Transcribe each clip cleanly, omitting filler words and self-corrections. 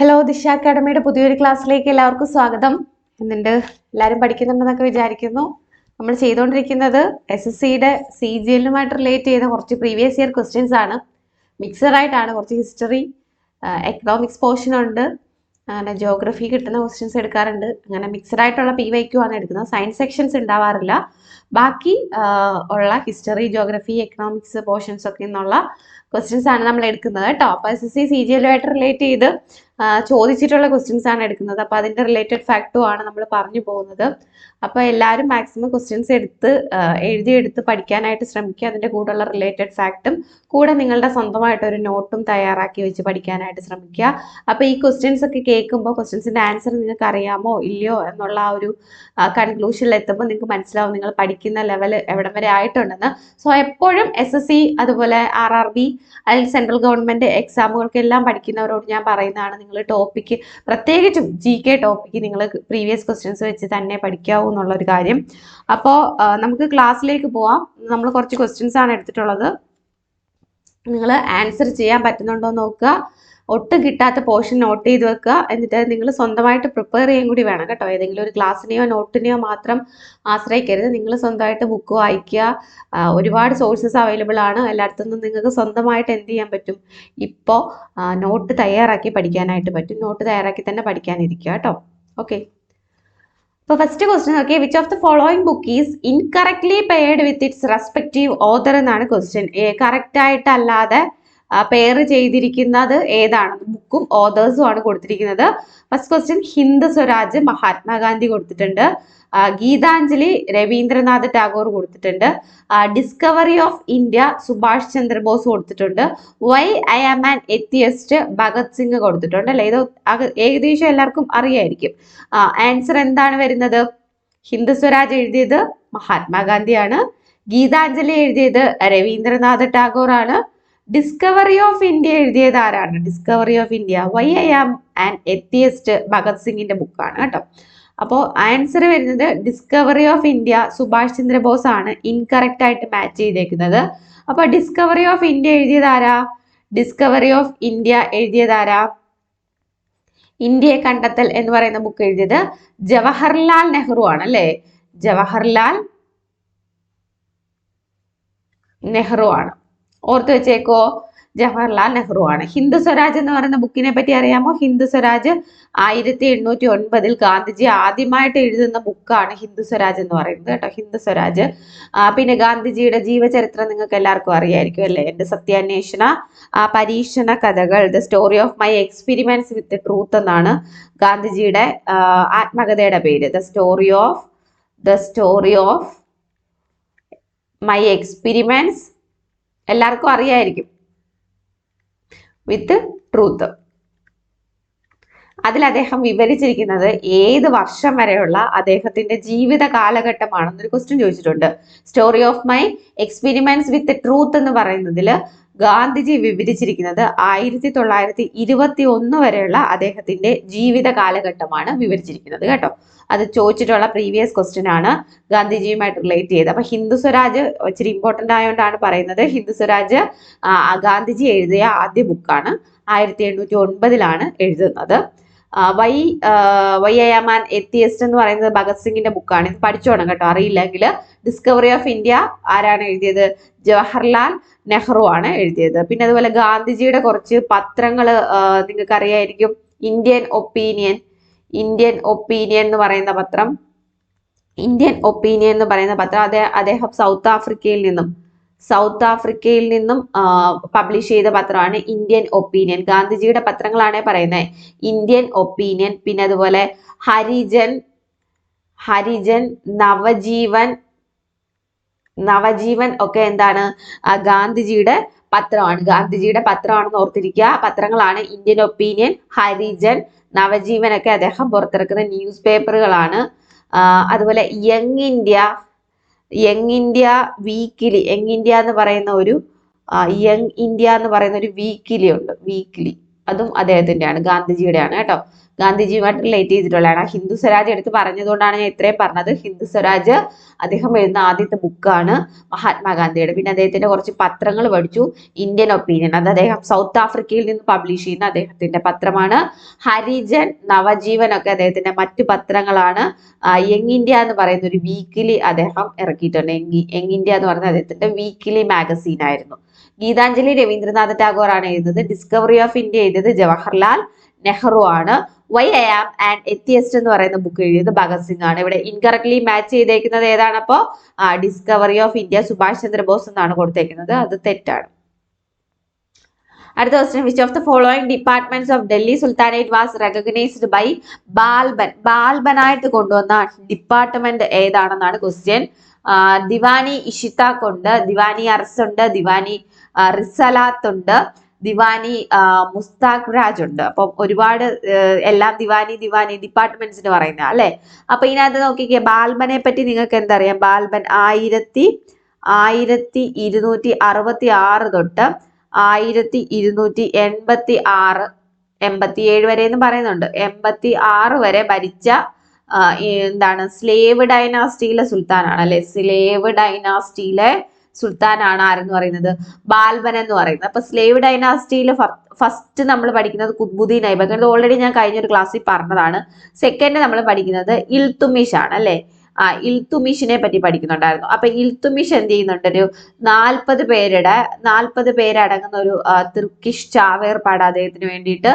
Hello, ദിശ അക്കാഡമിയുടെ പുതിയൊരു ക്ലാസ്സിലേക്ക് എല്ലാവർക്കും സ്വാഗതം. എന്നുണ്ട് എല്ലാവരും പഠിക്കുന്നുണ്ടെന്നൊക്കെ വിചാരിക്കുന്നു. നമ്മൾ ചെയ്തുകൊണ്ടിരിക്കുന്നത് SSCയുടെ CGL-നുമായിട്ട് റിലേറ്റ് ചെയ്ത കുറച്ച് പ്രീവിയസ് ഇയർ ക്വസ്റ്റ്യൻസ് ആണ്. മിക്സഡ് ആയിട്ടാണ്. കുറച്ച് ഹിസ്റ്ററി, എക്കണോമിക്സ് പോർഷൻ ഉണ്ട്, അങ്ങനെ ജോഗ്രഫി കിട്ടുന്ന ക്വസ്റ്റ്യൻസ് എടുക്കാറുണ്ട്. അങ്ങനെ മിക്സഡ് ആയിട്ടുള്ള PYQ ആണ് എടുക്കുന്നത്. സയൻസ് സെക്ഷൻസ് ഉണ്ടാവാറില്ല. ബാക്കി ഉള്ള ഹിസ്റ്ററി, ജോഗ്രഫി, എക്കണോമിക്സ് പോർഷൻസ് ഒക്കെ നിന്നുള്ള ക്വസ്റ്റ്യൻസ് ആണ് നമ്മൾ എടുക്കുന്നത് കേട്ടോ. അപ്പോൾ SSC CGL-ആയിട്ട് റിലേറ്റ് ചെയ്ത് ചോദിച്ചിട്ടുള്ള ക്വസ്റ്റ്യൻസ് ആണ് എടുക്കുന്നത്. അപ്പോൾ അതിൻ്റെ റിലേറ്റഡ് ഫാക്റ്റും ആണ് നമ്മൾ പറഞ്ഞു പോകുന്നത്. അപ്പോൾ എല്ലാവരും മാക്സിമം ക്വസ്റ്റ്യൻസ് എഴുതിയെടുത്ത് പഠിക്കാനായിട്ട് ശ്രമിക്കുക. അതിൻ്റെ കൂടെയുള്ള റിലേറ്റഡ് ഫാക്റ്റും കൂടെ നിങ്ങളുടെ സ്വന്തമായിട്ടൊരു നോട്ടും തയ്യാറാക്കി വെച്ച് പഠിക്കാനായിട്ട് ശ്രമിക്കുക. അപ്പോൾ ഈ ക്വസ്റ്റ്യൻസ് ഒക്കെ കേൾക്കുമ്പോൾ ക്വസ്റ്റ്യൻസിൻ്റെ ആൻസർ നിങ്ങൾക്ക് അറിയാമോ ഇല്ലയോ എന്നുള്ള ആ ഒരു കൺക്ലൂഷനിൽ എത്തുമ്പോൾ നിങ്ങൾക്ക് മനസ്സിലാവും നിങ്ങൾ പഠിക്കുന്ന ലെവൽ എവിടം വരെ ആയിട്ടുണ്ടെന്ന്. സോ എപ്പോഴും SSC അതുപോലെ RRB അല്ലെങ്കിൽ സെൻട്രൽ ഗവൺമെൻറ് എക്സാമുകൾക്കെല്ലാം പഠിക്കുന്നവരോട് ഞാൻ പറയുന്നതാണ്, നിങ്ങൾ ടോപ്പിക്ക് പ്രത്യേകിച്ചും GK ടോപ്പിക്ക് നിങ്ങൾ പ്രീവിയസ് ക്വസ്റ്റ്യൻസ് വെച്ച് തന്നെ പഠിക്കാവൂ എന്നുള്ളൊരു കാര്യം. അപ്പോൾ നമുക്ക് ക്ലാസ്സിലേക്ക് പോവാം. നമ്മൾ കുറച്ച് ക്വസ്റ്റ്യൻസ് ആണ് എടുത്തിട്ടുള്ളത്. നിങ്ങൾ ആൻസർ ചെയ്യാൻ പറ്റുന്നുണ്ടോ എന്ന് നോക്കുക. ഒട്ടും കിട്ടാത്ത പോർഷൻ നോട്ട് ചെയ്ത് വെക്കുക. എന്നിട്ട് നിങ്ങൾ സ്വന്തമായിട്ട് പ്രിപ്പയർ ചെയ്യാൻ കൂടി വേണം കേട്ടോ. ഏതെങ്കിലും ഒരു ക്ലാസ്സിനെയോ നോട്ടിനെയോ മാത്രം ആശ്രയിക്കരുത്. നിങ്ങൾ സ്വന്തമായിട്ട് ബുക്ക് വായിക്കുക. ഒരുപാട് സോഴ്സസ് അവൈലബിൾ ആണ്. എല്ലായിടത്തു നിന്നും നിങ്ങൾക്ക് സ്വന്തമായിട്ട് എന്ത് ചെയ്യാൻ പറ്റും, ഇപ്പോൾ നോട്ട് തയ്യാറാക്കി പഠിക്കാനായിട്ട് പറ്റും. നോട്ട് തയ്യാറാക്കി തന്നെ പഠിക്കാനിരിക്കുക കേട്ടോ. ഓക്കെ, അപ്പോൾ ഫസ്റ്റ് ക്വസ്റ്റ്യൻ നോക്കിയേ. Which of the following book is incorrectly paired with its respective author എന്നാണ് ക്വസ്റ്റ്യൻ. കറക്റ്റ് ആയിട്ടല്ലാതെ പെയർ ചെയ്തിരിക്കുന്നത് ഏതാണ്? ബുക്കും ഓതേഴ്സും ആണ് കൊടുത്തിരിക്കുന്നത്. ഫസ്റ്റ് ക്വസ്റ്റ്യൻ ഹിന്ദ് സ്വരാജ് മഹാത്മാഗാന്ധി കൊടുത്തിട്ടുണ്ട്. ഗീതാഞ്ജലി രവീന്ദ്രനാഥ് ടാഗോർ കൊടുത്തിട്ടുണ്ട്. Discovery of India Subhash Chandra Bose കൊടുത്തിട്ടുണ്ട്. Why I am an atheist Bhagat Singh കൊടുത്തിട്ടുണ്ട്. അല്ലെ, ഇത് ഏകദേശം എല്ലാവർക്കും അറിയായിരിക്കും. ആൻസർ എന്താണ് വരുന്നത്? ഹിന്ദ് സ്വരാജ് എഴുതിയത് മഹാത്മാഗാന്ധിയാണ്. ഗീതാഞ്ജലി എഴുതിയത് രവീന്ദ്രനാഥ് ടാഗോർ ആണ്. ഡിസ്കവറി ഓഫ് ഇന്ത്യ എഴുതിയത് ആരാണ്? Discovery of India why I am an atheist Bhagat സിംഗിന്റെ ബുക്കാണ് കേട്ടോ. അപ്പോൾ ആൻസർ വരുന്നത് discovery of India Subhash Chandra Bose ആണ്. ഇൻകറക്റ്റ് ആയിട്ട് മാച്ച് ചെയ്തേക്കുന്നത്. അപ്പോൾ ഡിസ്കവറി ഓഫ് ഇന്ത്യ എഴുതിയത് ആരാ? ഡിസ്കവറി ഓഫ് ഇന്ത്യ എഴുതിയത് ആരാ? ഇന്ത്യയെ കണ്ടെത്തൽ എന്ന് പറയുന്ന ബുക്ക് എഴുതിയത് ജവഹർലാൽ നെഹ്റു ആണ്. അല്ലേ, ജവഹർലാൽ നെഹ്റു ആണ്. ഓർത്ത് വെച്ചേക്കോ, ജവഹർലാൽ നെഹ്റു ആണ്. ഹിന്ദ് സ്വരാജ് എന്ന് പറയുന്ന ബുക്കിനെ പറ്റി അറിയാമോ? ഹിന്ദ് സ്വരാജ് 1889 ഗാന്ധിജി ആദ്യമായിട്ട് എഴുതുന്ന ബുക്കാണ് ഹിന്ദ് സ്വരാജ് എന്ന് പറയുന്നത് കേട്ടോ. ഹിന്ദ് സ്വരാജ്. പിന്നെ ഗാന്ധിജിയുടെ ജീവചരിത്രം നിങ്ങൾക്ക് എല്ലാവർക്കും അറിയായിരിക്കും അല്ലേ. എൻ്റെ സത്യാന്വേഷണ പരീക്ഷണ കഥകൾ, the story of my experiments with truth എന്നാണ് ഗാന്ധിജിയുടെ ആത്മകഥയുടെ പേര്. The story of my experiments എല്ലാവർക്കും അറിയായിരിക്കും, വിത്ത് ട്രൂത്ത്. അതിൽ അദ്ദേഹം വിവരിച്ചിരിക്കുന്നത് ഏത് വർഷം വരെയുള്ള അദ്ദേഹത്തിന്റെ ജീവിത കാലഘട്ടമാണെന്നൊരു ക്വസ്റ്റ്യൻ ചോദിച്ചിട്ടുണ്ട്. Story of my experiments with truth എന്ന് പറയുന്നതിൽ ഗാന്ധിജി വിവരിച്ചിരിക്കുന്നത് 1921 വരെയുള്ള അദ്ദേഹത്തിന്റെ ജീവിത കാലഘട്ടമാണ് വിവരിച്ചിരിക്കുന്നത് കേട്ടോ. അത് ചോദിച്ചിട്ടുള്ള പ്രീവിയസ് ക്വസ്റ്റ്യൻ ആണ്, ഗാന്ധിജിയുമായിട്ട് റിലേറ്റ് ചെയ്ത്. അപ്പൊ ഹിന്ദ് സ്വരാജ് ഇച്ചിരി ഇമ്പോർട്ടന്റ് ആയതുകൊണ്ടാണ് പറയുന്നത്. ഹിന്ദ് സ്വരാജ് ഗാന്ധിജി എഴുതിയ ആദ്യ ബുക്കാണ്. 1809 എഴുതുന്നത്. Why I am an atheist എന്ന് പറയുന്നത് ഭഗത് സിംഗിന്റെ ബുക്കാണ്. ഇത് പഠിച്ചോണം കേട്ടോ, അറിയില്ലെങ്കിൽ. ഡിസ്കവറി ഓഫ് ഇന്ത്യ ആരാണ് എഴുതിയത്? ജവഹർലാൽ നെഹ്റു ആണ് എഴുതിയത്. പിന്നെ അതുപോലെ ഗാന്ധിജിയുടെ കുറച്ച് പത്രങ്ങൾ നിങ്ങൾക്ക് അറിയായിരിക്കും. ഇന്ത്യൻ ഒപ്പീനിയൻ എന്ന് പറയുന്ന പത്രം, അദ്ദേഹം സൗത്ത് ആഫ്രിക്കയിൽ നിന്നും പബ്ലിഷ് ചെയ്ത പത്രമാണ് ഇന്ത്യൻ ഒപ്പീനിയൻ. ഗാന്ധിജിയുടെ പത്രങ്ങളാണ് പറയുന്നത്. ഇന്ത്യൻ ഒപ്പീനിയൻ, പിന്നെ അതുപോലെ ഹരിജൻ, നവജീവൻ ഒക്കെ എന്താണ്? ഗാന്ധിജിയുടെ പത്രമാണെന്ന് ഓർത്തിരിക്കുക. പത്രങ്ങളാണ് ഇന്ത്യൻ ഒപ്പീനിയൻ, ഹരിജൻ, നവജീവൻ ഒക്കെ അദ്ദേഹം പുറത്തിറക്കുന്ന ന്യൂസ് പേപ്പറുകളാണ്. അതുപോലെ young India weekly, young India എന്ന് പറയുന്ന ഒരു വീക്കിലി ഉണ്ട്. അതും അദ്ദേഹത്തിന്റെയാണ്, ഗാന്ധിജിയുടെയാണ് കേട്ടോ. ഗാന്ധിജിയുമായിട്ട് റിലേറ്റ് ചെയ്തിട്ടുള്ളതാണ്. ഹിന്ദു സ്വരാജ് എടുത്ത് പറഞ്ഞതുകൊണ്ടാണ് ഞാൻ ഇത്രയും പറഞ്ഞത്. ഹിന്ദു സ്വരാജ് അദ്ദേഹം എഴുതുന്ന ആദ്യത്തെ ബുക്കാണ് മഹാത്മാഗാന്ധിയുടെ. പിന്നെ അദ്ദേഹത്തിന്റെ കുറച്ച് പത്രങ്ങൾ പഠിച്ചു. ഇന്ത്യൻ ഒപ്പീനിയൻ, അത് അദ്ദേഹം സൗത്ത് ആഫ്രിക്കയിൽ നിന്ന് പബ്ലിഷ് ചെയ്യുന്ന അദ്ദേഹത്തിന്റെ പത്രമാണ്. ഹരിജൻ, നവജീവൻ ഒക്കെ അദ്ദേഹത്തിന്റെ മറ്റു പത്രങ്ങളാണ്. യങ് ഇന്ത്യ എന്ന് പറയുന്ന ഒരു വീക്കിലി അദ്ദേഹം ഇറക്കിയിട്ടുണ്ട്. യങ് ഇന്ത്യ എന്ന് പറയുന്നത് അദ്ദേഹത്തിന്റെ വീക്കിലി മാഗസീൻ ആയിരുന്നു. ഗീതാഞ്ജലി രവീന്ദ്രനാഥ ടാഗോർ ആണ് എഴുതുന്നത്. ഡിസ്കവറി ഓഫ് ഇന്ത്യ എഴുതിയത് ജവഹർലാൽ നെഹ്റു ആണ്. Why I am an atheist എന്ന് പറയുന്ന ബുക്ക് എഴുതിയത് ഭഗത് സിംഗ് ആണ്. ഇവിടെ ഇൻകറക്ട്ലി മാച്ച് ചെയ്തേക്കുന്നത് ഏതാണ്? അപ്പോ discovery of India Subhash Chandra Bose എന്നാണ് കൊടുത്തേക്കുന്നത്. അത് തെറ്റാണ്. അടുത്ത question, which of the following departments of Delhi sultanate was recognised by Balban? ബാൽബനായിട്ട് കൊണ്ടുവന്ന ഡിപ്പാർട്ട്മെന്റ് ഏതാണെന്നാണ് ക്വസ്റ്റ്യൻ. ദിവാനി ഇഷിതാഖ് ഉണ്ട്, ദിവാനി അർസ് ഉണ്ട്, ദിവാനി റിസലാത്ത് ഉണ്ട്, ദിവാനി മുസ്താഖ് രാജ് ഉണ്ട്. അപ്പം ഒരുപാട് എല്ലാം ദിവാനി ഡിപ്പാർട്ട്മെന്റ്സിന് പറയുന്ന അല്ലെ. അപ്പൊ ഇതിനകത്ത് നോക്കിക്കേ, ബാൽബനെ പറ്റി നിങ്ങൾക്ക് എന്തറിയാം? ബാൽബൻ 1266 തൊട്ട് 1286 87 വരെ എന്ന് പറയുന്നുണ്ട്. 86 വരെ ഭരിച്ച എന്താണ്, സ്ലേവ് ഡൈനാസ്റ്റിയിലെ സുൽത്താനാണ് അല്ലെ. സ്ലേവ് ഡൈനാസ്റ്റിയിലെ സുൽത്താനാണ് ആരെന്ന് പറയുന്നത്? ബാൽബൻ എന്ന് പറയുന്നത്. അപ്പൊ സ്ലേവ് ഡൈനാസ്റ്റിയിൽ ഫസ്റ്റ് നമ്മൾ പഠിക്കുന്നത് കുത്ബുദ്ദീൻ ഐബക്ക്. അത് ഓൾറെഡി ഞാൻ കഴിഞ്ഞൊരു ക്ലാസ്സിൽ പറഞ്ഞതാണ്. സെക്കൻഡ് നമ്മൾ പഠിക്കുന്നത് ഇൽത്തുമിഷ് ആണ് അല്ലെ. ഇൽത്തുമിഷിനെ പറ്റി പഠിക്കുന്നുണ്ടായിരുന്നു. അപ്പൊ ഇൽത്തുമിഷ് എന്ത് ചെയ്യുന്നുണ്ട്? ഒരു 40 പേരടങ്ങുന്ന ഒരു തുർക്കിഷ് ചാവേർപ്പാട് അദ്ദേഹത്തിന് വേണ്ടിയിട്ട്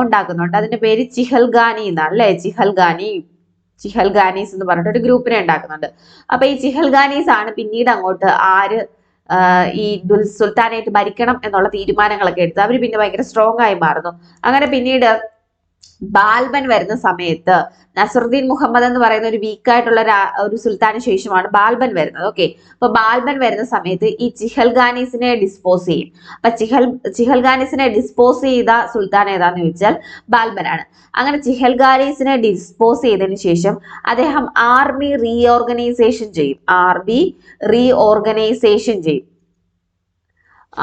ഉണ്ടാക്കുന്നുണ്ട്. അതിന്റെ പേര് ചിഹൽഗാനി എന്നാണ് അല്ലെ. ചിഹൽഗാനീസ് എന്ന് പറഞ്ഞിട്ട് ഒരു ഗ്രൂപ്പിനെ ഉണ്ടാക്കുന്നുണ്ട്. അപ്പൊ ഈ ചിഹൽഗാനീസ് ആണ് പിന്നീട് അങ്ങോട്ട് ആര് ഈ സുൽത്താനായിട്ട് ഭരിക്കണം എന്നുള്ള തീരുമാനങ്ങളൊക്കെ എടുത്ത് അവർ പിന്നെ ഭയങ്കര സ്ട്രോങ് ആയി മാറുന്നു. അങ്ങനെ പിന്നീട് ബാൽബൻ വരുന്ന സമയത്ത് നസറുദ്ദീൻ മുഹമ്മദ് എന്ന് പറയുന്ന ഒരു വീക്കായിട്ടുള്ള ഒരു സുൽത്താന് ശേഷമാണ് ബാൽബൻ വരുന്നത്. ഓക്കെ, അപ്പൊ ബാൽബൻ വരുന്ന സമയത്ത് ഈ ചിഹൽഗാനീസിനെ ഡിസ്പോസ് ചെയ്യും. അപ്പൊ ചിഹൽഗാനീസിനെ ഡിസ്പോസ് ചെയ്ത സുൽത്താൻ ഏതാന്ന് ചോദിച്ചാൽ ബാൽബനാണ്. അങ്ങനെ ചിഹൽഗാനീസിനെ ഡിസ്പോസ് ചെയ്തതിനു ശേഷം അദ്ദേഹം ആർമി റീഓർഗനൈസേഷൻ ചെയ്യും.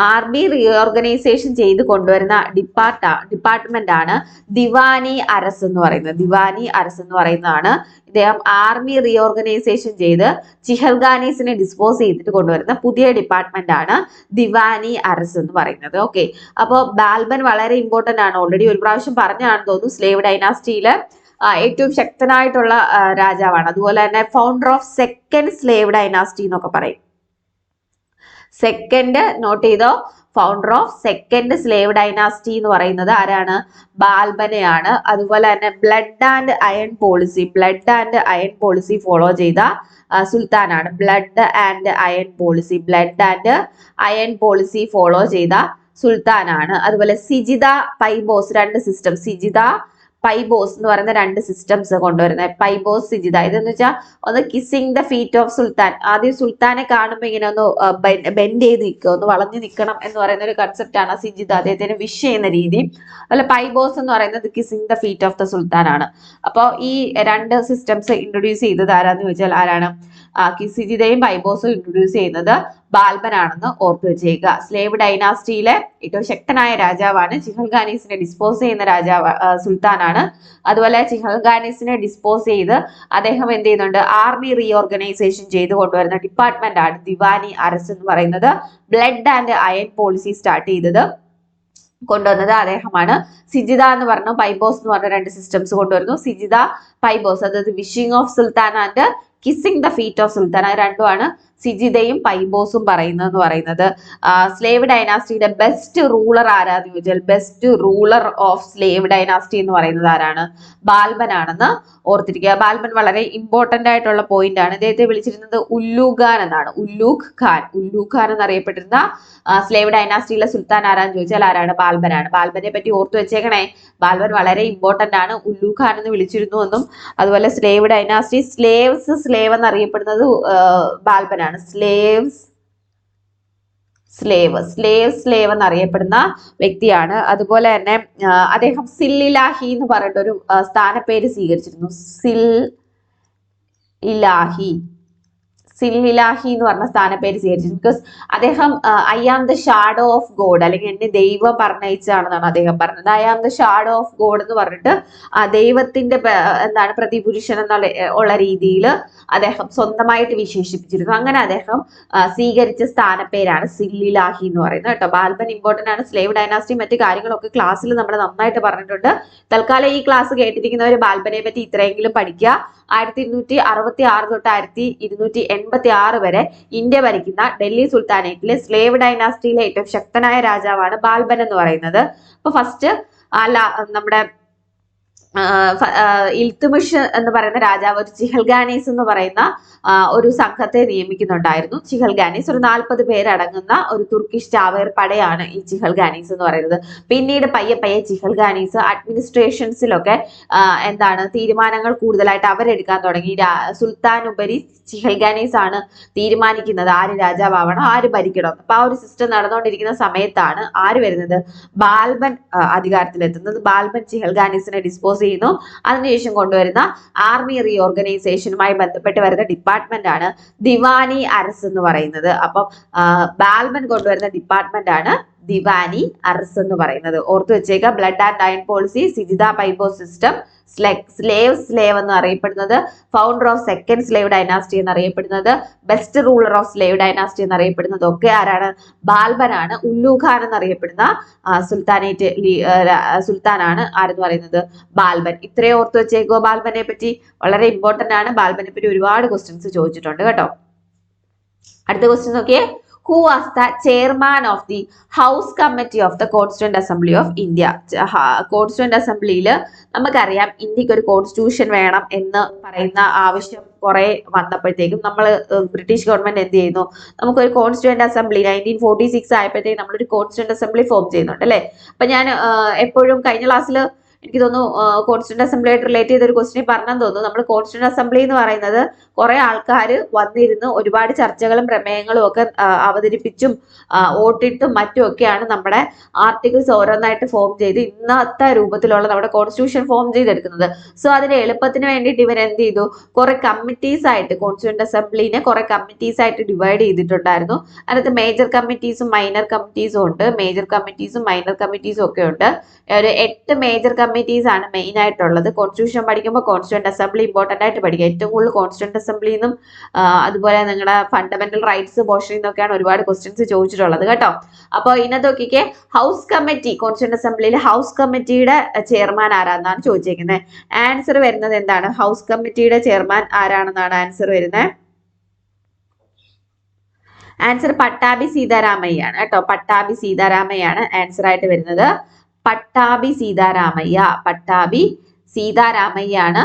ആർമി റീഓർഗനൈസേഷൻ ചെയ്ത് കൊണ്ടുവരുന്ന ഡിപ്പാർട്ട്മെന്റ് ആണ് ദിവാനി അരസ് എന്ന് പറയുന്നത്. ദിവാനി അരസ് എന്ന് പറയുന്നതാണ് ഇദ്ദേഹം ആർമി റീഓർഗനൈസേഷൻ ചെയ്ത് ചിഹൽഗാനീസിനെ ഡിസ്പോസ് ചെയ്തിട്ട് കൊണ്ടുവരുന്ന പുതിയ ഡിപ്പാർട്ട്മെന്റ് ആണ് ദിവാനി അരസ് എന്ന് പറയുന്നത്. ഓക്കെ, അപ്പോൾ ബാൽബൻ വളരെ ഇമ്പോർട്ടന്റ് ആണ്. ഓൾറെഡി ഒരു പ്രാവശ്യം പറഞ്ഞാണെന്ന് തോന്നുന്നു. സ്ലേവ് ഡൈനാസ്റ്റിയില് ഏറ്റവും ശക്തനായിട്ടുള്ള രാജാവാണ്. അതുപോലെ തന്നെ founder of second slave dynasty എന്നൊക്കെ പറയും. സെക്കൻഡ് നോട്ട് ചെയ്തോ, founder of second slave dynasty എന്ന് പറയുന്നത് ആരാണ്? ബാൽബനെയാണ്. അതുപോലെ തന്നെ blood and iron policy follow ചെയ്ത സുൽത്താനാണ്. Blood and iron policy follow ചെയ്ത സുൽത്താനാണ്. അതുപോലെ സിജിദ പൈബോസ്, രണ്ട് സിസ്റ്റം, സിജിദ പൈബോസ് എന്ന് പറയുന്ന രണ്ട് സിസ്റ്റംസ് കൊണ്ടുവരുന്നത്. പൈബോസ്, സിജിദ. ഇതെന്ന് വെച്ചാൽ ഒന്ന് കിസ്സിങ് ദ ഫീറ്റ് ഓഫ് സുൽത്താൻ. ആദ്യം സുൽത്താനെ കാണുമ്പോൾ ഇങ്ങനെ ഒന്ന് ബെൻഡ് ചെയ്ത് നിൽക്കുക, ഒന്ന് വളഞ്ഞു നിൽക്കണം എന്ന് പറയുന്ന ഒരു കൺസെപ്റ്റ് ആണ് സിജിദ, അദ്ദേഹത്തിന് വിഷ് ചെയ്യുന്ന രീതി. അതുപോലെ പൈബോസ് എന്ന് പറയുന്നത് kissing the feet of the സുൽത്താൻ ആണ്. അപ്പോൾ ഈ രണ്ട് സിസ്റ്റംസ് ഇൻട്രൊഡ്യൂസ് ചെയ്തത് ആരാന്ന് ചോദിച്ചാൽ ആരാണ്? സിജിദയും പൈബോസും ഇൻട്രൊഡ്യൂസ് ചെയ്യുന്നത് ബാൽബനാണെന്ന് ഓർത്തു വെച്ചേക്കുക. സ്ലേവ് ഡൈനാസ്റ്റിയിലെ ഏറ്റവും ശക്തനായ രാജാവാണ്. ചിഹൽഗാനീസിനെ ഡിസ്പോസ് ചെയ്യുന്ന സുൽത്താനാണ്. അതുപോലെ ചിഹൽഗാനീസിനെ ഡിസ്പോസ് ചെയ്ത് അദ്ദേഹം എന്ത് ചെയ്യുന്നുണ്ട്? ആർമി റീഓർഗനൈസേഷൻ ചെയ്ത് കൊണ്ടുവരുന്ന ഡിപ്പാർട്ട്മെന്റ് ആണ് ദിവാനി അരസ് എന്ന് പറയുന്നത്. Blood and iron policy start ചെയ്തത് കൊണ്ടുവന്നത് അദ്ദേഹമാണ്. സിജിദ എന്ന് പറഞ്ഞു, പൈബോസ് എന്ന് പറഞ്ഞ രണ്ട് സിസ്റ്റംസ് കൊണ്ടുവരുന്നു. സിജിദ, പൈബോസ്, അതായത് wishing of sultan and kissing the feet of sultan, അത് രണ്ടുമാണ് സിജിദയും പൈബോസും പറയുന്നത്. സ്ലേവ് ഡൈനാസ്റ്റിയുടെ ബെസ്റ്റ് റൂളർ ആരാന്ന് ചോദിച്ചാൽ best ruler of slave dynasty എന്ന് പറയുന്നത് ആരാണ്? ബാൽബൻ ആണെന്ന് ഓർത്തിരിക്കുക. ബാൽബൻ വളരെ ഇമ്പോർട്ടന്റ് ആയിട്ടുള്ള പോയിന്റ് ആണ്. ഇദ്ദേഹത്തെ വിളിച്ചിരുന്നത് ഉല്ലൂഖ് ഖാൻ എന്നാണ്. ഉല്ലൂഖ് ഖാൻ എന്നറിയപ്പെട്ടിരുന്ന സ്ലേവ് ഡൈനാസ്റ്റിയിലെ സുൽത്താൻ ആരാന്ന് ചോദിച്ചാൽ ആരാണ്? ബാൽബനാണ്. ബാൽബനെ പറ്റി ഓർത്തു വെച്ചേക്കണേ. ബാൽബൻ വളരെ ഇമ്പോർട്ടന്റ് ആണ്. ഉല്ലൂഖ് ഖാൻ എന്ന് വിളിച്ചിരുന്നു എന്നും, അതുപോലെ സ്ലേവ് ഡൈനാസ്റ്റി സ്ലേവ് എന്നറിയപ്പെടുന്നത് ബാൽബനാണ്. സ്ലേവ് എന്നറിയപ്പെടുന്ന വ്യക്തിയാണ്. അതുപോലെ തന്നെ അദ്ദേഹം സിൽ-ഇ-ലാഹി എന്ന് പറഞ്ഞിട്ടൊരു സ്ഥാനപ്പേര് സ്വീകരിച്ചിരുന്നു. സില്ലിലാഹി എന്ന് പറഞ്ഞ സ്ഥാനപ്പേര് സ്വീകരിച്ചു. ബിക്കോസ് അദ്ദേഹം I am the shadow of God, അല്ലെങ്കിൽ എന്നെ ദൈവം പറഞ്ഞയച്ചാണെന്നാണ് അദ്ദേഹം പറഞ്ഞത്. I am the shadow of God എന്ന് പറഞ്ഞിട്ട് ദൈവത്തിന്റെ എന്താണ് പ്രതിപുരുഷൻ എന്നുള്ള ഉള്ള രീതിയിൽ അദ്ദേഹം സ്വന്തമായിട്ട് വിശേഷിപ്പിച്ചിരുന്നു. അങ്ങനെ അദ്ദേഹം സ്വീകരിച്ച സ്ഥാനപ്പേരാണ് സില്ലിലാഹി എന്ന് പറയുന്നത് കേട്ടോ. ബാൽബൻ ഇമ്പോർട്ടന്റ് ആണ്. സ്ലേവ് ഡൈനാസ്റ്റി മറ്റു കാര്യങ്ങളൊക്കെ ക്ലാസ്സിൽ നമ്മൾ നന്നായിട്ട് പറഞ്ഞിട്ടുണ്ട്. തൽക്കാലം ഈ ക്ലാസ് കേട്ടിരിക്കുന്നവർ ബാൽബനെ പറ്റി ഇത്രയെങ്കിലും പഠിക്കുക. 1266 തൊട്ട് 1286 വരെ ഇന്ത്യ ഭരിക്കുന്ന ഡൽഹി സുൽത്താനേറ്റിലെ സ്ലേവ് ഡൈനാസ്റ്റിയിലെ ഏറ്റവും ശക്തനായ രാജാവാണ് ബാൽബൻ എന്ന് പറയുന്നത്. അപ്പൊ ഫസ്റ്റ് നമ്മുടെ ഇൽത്തുമിഷ് എന്ന് പറയുന്ന രാജാവ് ഒരു ചിഹൽഗാനീസ് എന്ന് പറയുന്ന ഒരു സംഘത്തെ നിയമിക്കുന്നുണ്ടായിരുന്നു. ചിഹൽഗാനീസ് ഒരു 40 പേരടങ്ങുന്ന ഒരു തുർക്കിഷ് ചാവേർ പടയാണ് ഈ ചിഹൽഗാനീസ് എന്ന് പറയുന്നത്. പിന്നീട് പയ്യെ പയ്യെ ചിഹൽഗാനീസ് അഡ്മിനിസ്ട്രേഷൻസിലൊക്കെ എന്താണ് തീരുമാനങ്ങൾ കൂടുതലായിട്ട് അവരെടുക്കാൻ തുടങ്ങി. സുൽത്താനുപരി ചിഹൽഗാനീസ് ആണ് തീരുമാനിക്കുന്നത് ആര് രാജാവാവണം, ആര് ഭരിക്കണം. അപ്പൊ ആ ഒരു സിസ്റ്റം നടന്നുകൊണ്ടിരിക്കുന്ന സമയത്താണ് ആര് വരുന്നത്, ബാൽബൻ അധികാരത്തിലെത്തുന്നത്. ബാൽബൻ ചിഹൽഗാനീസിനെ ഡിസ്പോസ് ചെയ്യുന്നു. അതിനുശേഷം കൊണ്ടുവരുന്ന ആർമി റീഓർഗനൈസേഷനുമായി ബന്ധപ്പെട്ട് വരുന്ന ഡിപ്പാർട്ട്മെന്റ് ആണ് ദിവാനി അരസ് എന്ന് പറയുന്നത്. അപ്പം ബാൽബൻ കൊണ്ടുവരുന്ന ഡിപ്പാർട്ട്മെന്റ് ആണ് ദിവാനി അർസ് എന്ന് പറയുന്നത്. ഓർത്തു വെച്ചേക്കുക. ബ്ലഡ് ആൻഡ് അയൺ പോളിസി, സിജിത പൈബോ സിസ്റ്റം, സ്ലേവ് എന്ന് അറിയപ്പെടുന്നത്, founder of second slave dynasty എന്നറിയപ്പെടുന്നത്, best ruler of slave dynasty എന്നറിയപ്പെടുന്നത് ഒക്കെ ആരാണ്, ബാൽബനാണ്. ഉല്ലു ഖാൻ എന്നറിയപ്പെടുന്ന സുൽത്താനാണ് ആരെന്ന് പറയുന്നത്, ബാൽബൻ. ഇത്രയും ഓർത്തു വെച്ചേക്കോ. ബാൽബനെ പറ്റി വളരെ ഇമ്പോർട്ടന്റ് ആണ്. ബാൽബനെ പറ്റി ഒരുപാട് ക്വസ്റ്റ്യൻസ് ചോദിച്ചിട്ടുണ്ട് കേട്ടോ. അടുത്ത ക്വസ്റ്റ്യൻ നോക്കിയേ. Who was the chairman of the House Committee of the Constituent Assembly of India? Constituent Assemblyയിൽ നമുക്കറിയാം ഇന്ത്യക്ക് ഒരു കോൺസ്റ്റിറ്റ്യൂഷൻ വേണം എന്ന് പറയുന്ന ആവശ്യം കുറെ വന്നപ്പോഴത്തേക്കും നമ്മൾ ബ്രിട്ടീഷ് ഗവൺമെന്റ് എന്ത് ചെയ്യുന്നു, നമുക്കൊരു കോൺസ്റ്റിറ്റ്യൂന്റ് അസംബ്ലി 1946 ആയപ്പോഴത്തേക്കും നമ്മളൊരു കോൺസ്റ്റിറ്റ്യൂന്റ് അസംബ്ലി ഫോം ചെയ്യുന്നുണ്ട് അല്ലേ. അപ്പൊ ഞാൻ എപ്പോഴും കഴിഞ്ഞ ക്ലാസ്സിൽ എനിക്ക് തോന്നുന്നു കോൺസ്റ്റിറ്റ്യൂന്റ് അസംബ്ലിയായിട്ട് റിലേറ്റ് ചെയ്ത ഒരു ക്വസ്റ്റ്യൻ പറഞ്ഞെന്ന് തോന്നുന്നു. നമ്മൾ കോൺസ്റ്റിറ്റ്യൂന്റ് അസംബ്ലി എന്ന് പറയുന്നത് കുറെ ആൾക്കാർ വന്നിരുന്ന് ഒരുപാട് ചർച്ചകളും പ്രമേയങ്ങളും ഒക്കെ അവതരിപ്പിച്ചും വോട്ടിട്ടും മറ്റുമൊക്കെയാണ് നമ്മുടെ ആർട്ടിക്കിൾസ് ഓരോന്നായിട്ട് ഫോം ചെയ്ത് ഇന്നത്തെ രൂപത്തിലുള്ള നമ്മുടെ കോൺസ്റ്റിറ്റ്യൂഷൻ ഫോം ചെയ്തെടുക്കുന്നത്. സോ അതിന്റെ എളുപ്പത്തിന് വേണ്ടിയിട്ട് ഇവർ എന്ത് ചെയ്തു, കുറെ കമ്മിറ്റീസ് ആയിട്ട് കോൺസ്റ്റിറ്റ്യൂന്റ് അസംബ്ലിനെ കുറെ കമ്മിറ്റീസ് ആയിട്ട് ഡിവൈഡ് ചെയ്തിട്ടുണ്ടായിരുന്നു. അതിനകത്ത് മേജർ കമ്മിറ്റീസും മൈനർ കമ്മിറ്റീസും ഉണ്ട്. മേജർ കമ്മിറ്റീസും മൈനർ കമ്മിറ്റീസും ഒക്കെ ഉണ്ട്. ഒരു 8 മേജർ കമ്മിറ്റീസ് ആണ് മെയിൻ ആയിട്ടുള്ളത്. കോൺസ്റ്റിറ്റ്യൂഷൻ പഠിക്കുമ്പോൾ കോൺസ്റ്റിറ്റ്യൂന്റ് അസംബ്ലി ഇമ്പോർട്ടന്റ് ആയിട്ട് പഠിക്കുക. ഏറ്റവും കൂടുതൽ കോൺസ്റ്റിറ്റ്യൂന്റ് അസംബ്ലിന്നും അതുപോലെ നിങ്ങളുടെ ഫണ്ടമെന്റൽ റൈറ്റ്സ് പോർഷനിൽ നിന്നൊക്കെയാണ് ഒരുപാട് ക്വസ്റ്റ്യൻസ് ചോദിച്ചിട്ടുള്ളത് കേട്ടോ. അപ്പോൾ ഇതിനകത്ത് നോക്കിക്കേ, ഹൗസ് കമ്മിറ്റി, കോൺസ്റ്റിറ്റ്യൂന്റ് അസംബ്ലിയിൽ ഹൗസ് കമ്മിറ്റിയുടെ ചെയർമാൻ ആരാണെന്നാണ് ചോദിച്ചേക്കുന്നത്. ആൻസർ വരുന്നത് എന്താണ്, ഹൗസ് കമ്മിറ്റിയുടെ ചെയർമാൻ ആരാണെന്നാണ് ആൻസർ വരുന്നത്. ആൻസർ പട്ടാഭി സീതാരാമയ്യാണ് കേട്ടോ. പട്ടാഭി സീതാരാമയ്യാണ് ആൻസർ ആയിട്ട് വരുന്നത്. പട്ടാഭി സീതാരാമയ്യാണ്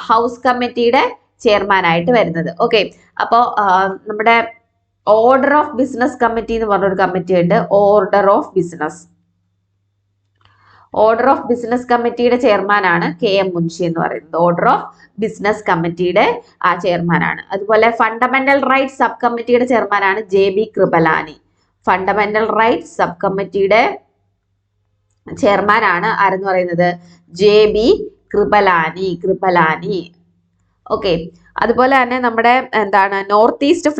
ഹൗസ് കമ്മിറ്റിയുടെ ചെയർമാൻ ആയിട്ട് വരുന്നത്. ഓക്കെ, അപ്പോൾ നമ്മുടെ ഓർഡർ ഓഫ് ബിസിനസ് കമ്മിറ്റി എന്ന് പറഞ്ഞൊരു കമ്മിറ്റി ഉണ്ട്. ഓർഡർ ഓഫ് ബിസിനസ് കമ്മിറ്റിയുടെ ചെയർമാനാണ് KM മുൻഷി എന്ന് പറയുന്നത്. ഓർഡർ ഓഫ് ബിസിനസ് കമ്മിറ്റിയുടെ ചെയർമാനാണ്. അതുപോലെ ഫണ്ടമെന്റൽ റൈറ്റ്സ് സബ് കമ്മിറ്റിയുടെ ചെയർമാനാണ് JB Kripalani. Fundamental rights sub കമ്മിറ്റിയുടെ ചെയർമാനാണ് ആരെന്ന് പറയുന്നത്, JB കൃപലാനി. ഓക്കെ, അതുപോലെ തന്നെ നമ്മുടെ എന്താണ് നോർത്ത് ഈസ്റ്റ്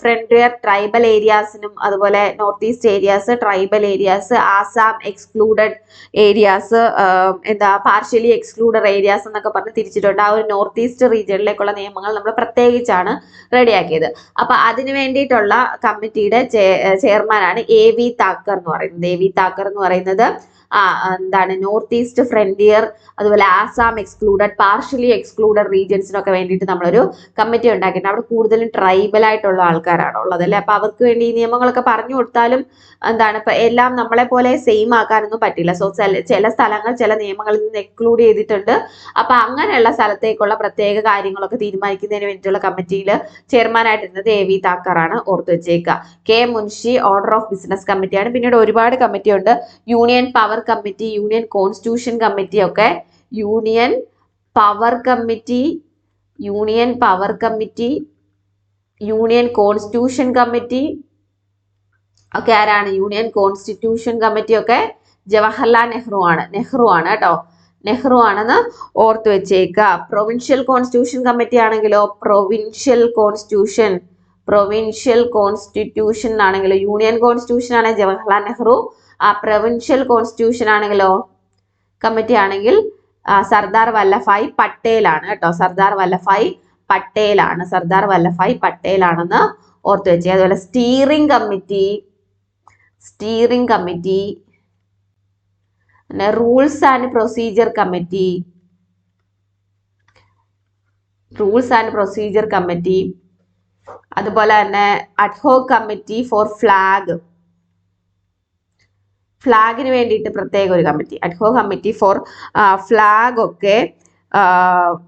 ഫ്രണ്ടിയർ ട്രൈബൽ ഏരിയാസിനും അതുപോലെ north east areas, tribal areas, Assam excluded areas, partially excluded areas എന്നൊക്കെ പറഞ്ഞ് തിരിച്ചിട്ടുണ്ട്. ആ ഒരു നോർത്ത് ഈസ്റ്റ് റീജിയനിലേക്കുള്ള നിയമങ്ങൾ നമ്മൾ പ്രത്യേകിച്ചാണ് റെഡിയാക്കിയത്. അപ്പൊ അതിന് വേണ്ടിയിട്ടുള്ള കമ്മിറ്റിയുടെ ചെയർമാനാണ് AV താക്കർ എന്ന് പറയുന്നത്. എന്താണ് നോർത്ത് ഈസ്റ്റ് ഫ്രണ്ടിയർ അതുപോലെ ആസാം എക്സ്ക്ലൂഡഡ്, പാർഷ്യലി എക്സ്ക്ലൂഡഡ് റീജിയൻസിനൊക്കെ വേണ്ടിയിട്ട് നമ്മളൊരു കമ്മിറ്റി ഉണ്ടാക്കിയിട്ടുണ്ട്. അവിടെ കൂടുതലും ട്രൈബൽ ആയിട്ടുള്ള ആൾക്കാരാണ് ഉള്ളത് അല്ലെ. അപ്പൊ അവർക്ക് വേണ്ടി ഈ നിയമങ്ങളൊക്കെ പറഞ്ഞു കൊടുത്താലും എന്താണ് ഇപ്പൊ എല്ലാം നമ്മളെ പോലെ സെയിം ആക്കാനൊന്നും പറ്റില്ല. സോ ചില സ്ഥലങ്ങൾ ചില നിയമങ്ങളിൽ നിന്ന് എക്സ്ക്ലൂഡ് ചെയ്തിട്ടുണ്ട്. അപ്പൊ അങ്ങനെയുള്ള സ്ഥലത്തേക്കുള്ള പ്രത്യേക കാര്യങ്ങളൊക്കെ തീരുമാനിക്കുന്നതിന് വേണ്ടിയിട്ടുള്ള കമ്മിറ്റിയിൽ ചെയർമാനായിട്ടിരുന്നത് AV താക്കറാണ്. ഓർത്തു വെച്ചേക്കുക. KM Munshi order of business കമ്മിറ്റിയാണ്. പിന്നീട് ഒരുപാട് കമ്മിറ്റി ഉണ്ട്. Union power committee, union constitution committee ഒക്കെ, union power committee, union constitution committee ഒക്കെ ആരാണ്, യൂണിയൻ കോൺസ്റ്റിറ്റ്യൂഷൻ കമ്മിറ്റി ഒക്കെ ജവഹർലാൽ നെഹ്റു ആണ് കേട്ടോ. നെഹ്റു ആണെന്ന് ഓർത്ത് വെച്ചേക്കുക. പ്രൊവിൻഷ്യൽ കോൺസ്റ്റിറ്റ്യൂഷൻ കമ്മിറ്റി ആണെങ്കിലോ പ്രൊവിൻഷ്യൽ കോൺസ്റ്റിറ്റ്യൂഷൻ ആണെങ്കിലോ യൂണിയൻ കോൺസ്റ്റിറ്റ്യൂഷൻ ആണെങ്കിൽ ജവഹർലാൽ നെഹ്റു, പ്രൊവിൻഷ്യൽ കോൺസ്റ്റിറ്റ്യൂഷൻ ആണെങ്കിലോ കമ്മിറ്റി ആണെങ്കിൽ സർദാർ വല്ലഭായ് പട്ടേൽ ആണ് കേട്ടോ. സർദാർ വല്ലഭായ് പട്ടേൽ ആണെന്ന് ഓർത്ത് വെച്ചേ. അതുപോലെ സ്റ്റിയറിംഗ് കമ്മിറ്റി, പിന്നെ റൂൾസ് ആൻഡ് പ്രൊസീജിയർ കമ്മിറ്റി, അതുപോലെ തന്നെ അഡ്ഹോക് കമ്മിറ്റി ഫോർ ഫ്ലാഗിന് വേണ്ടിയിട്ട് പ്രത്യേക ഒരു committee, ad hoc committee for flag ഒക്കെ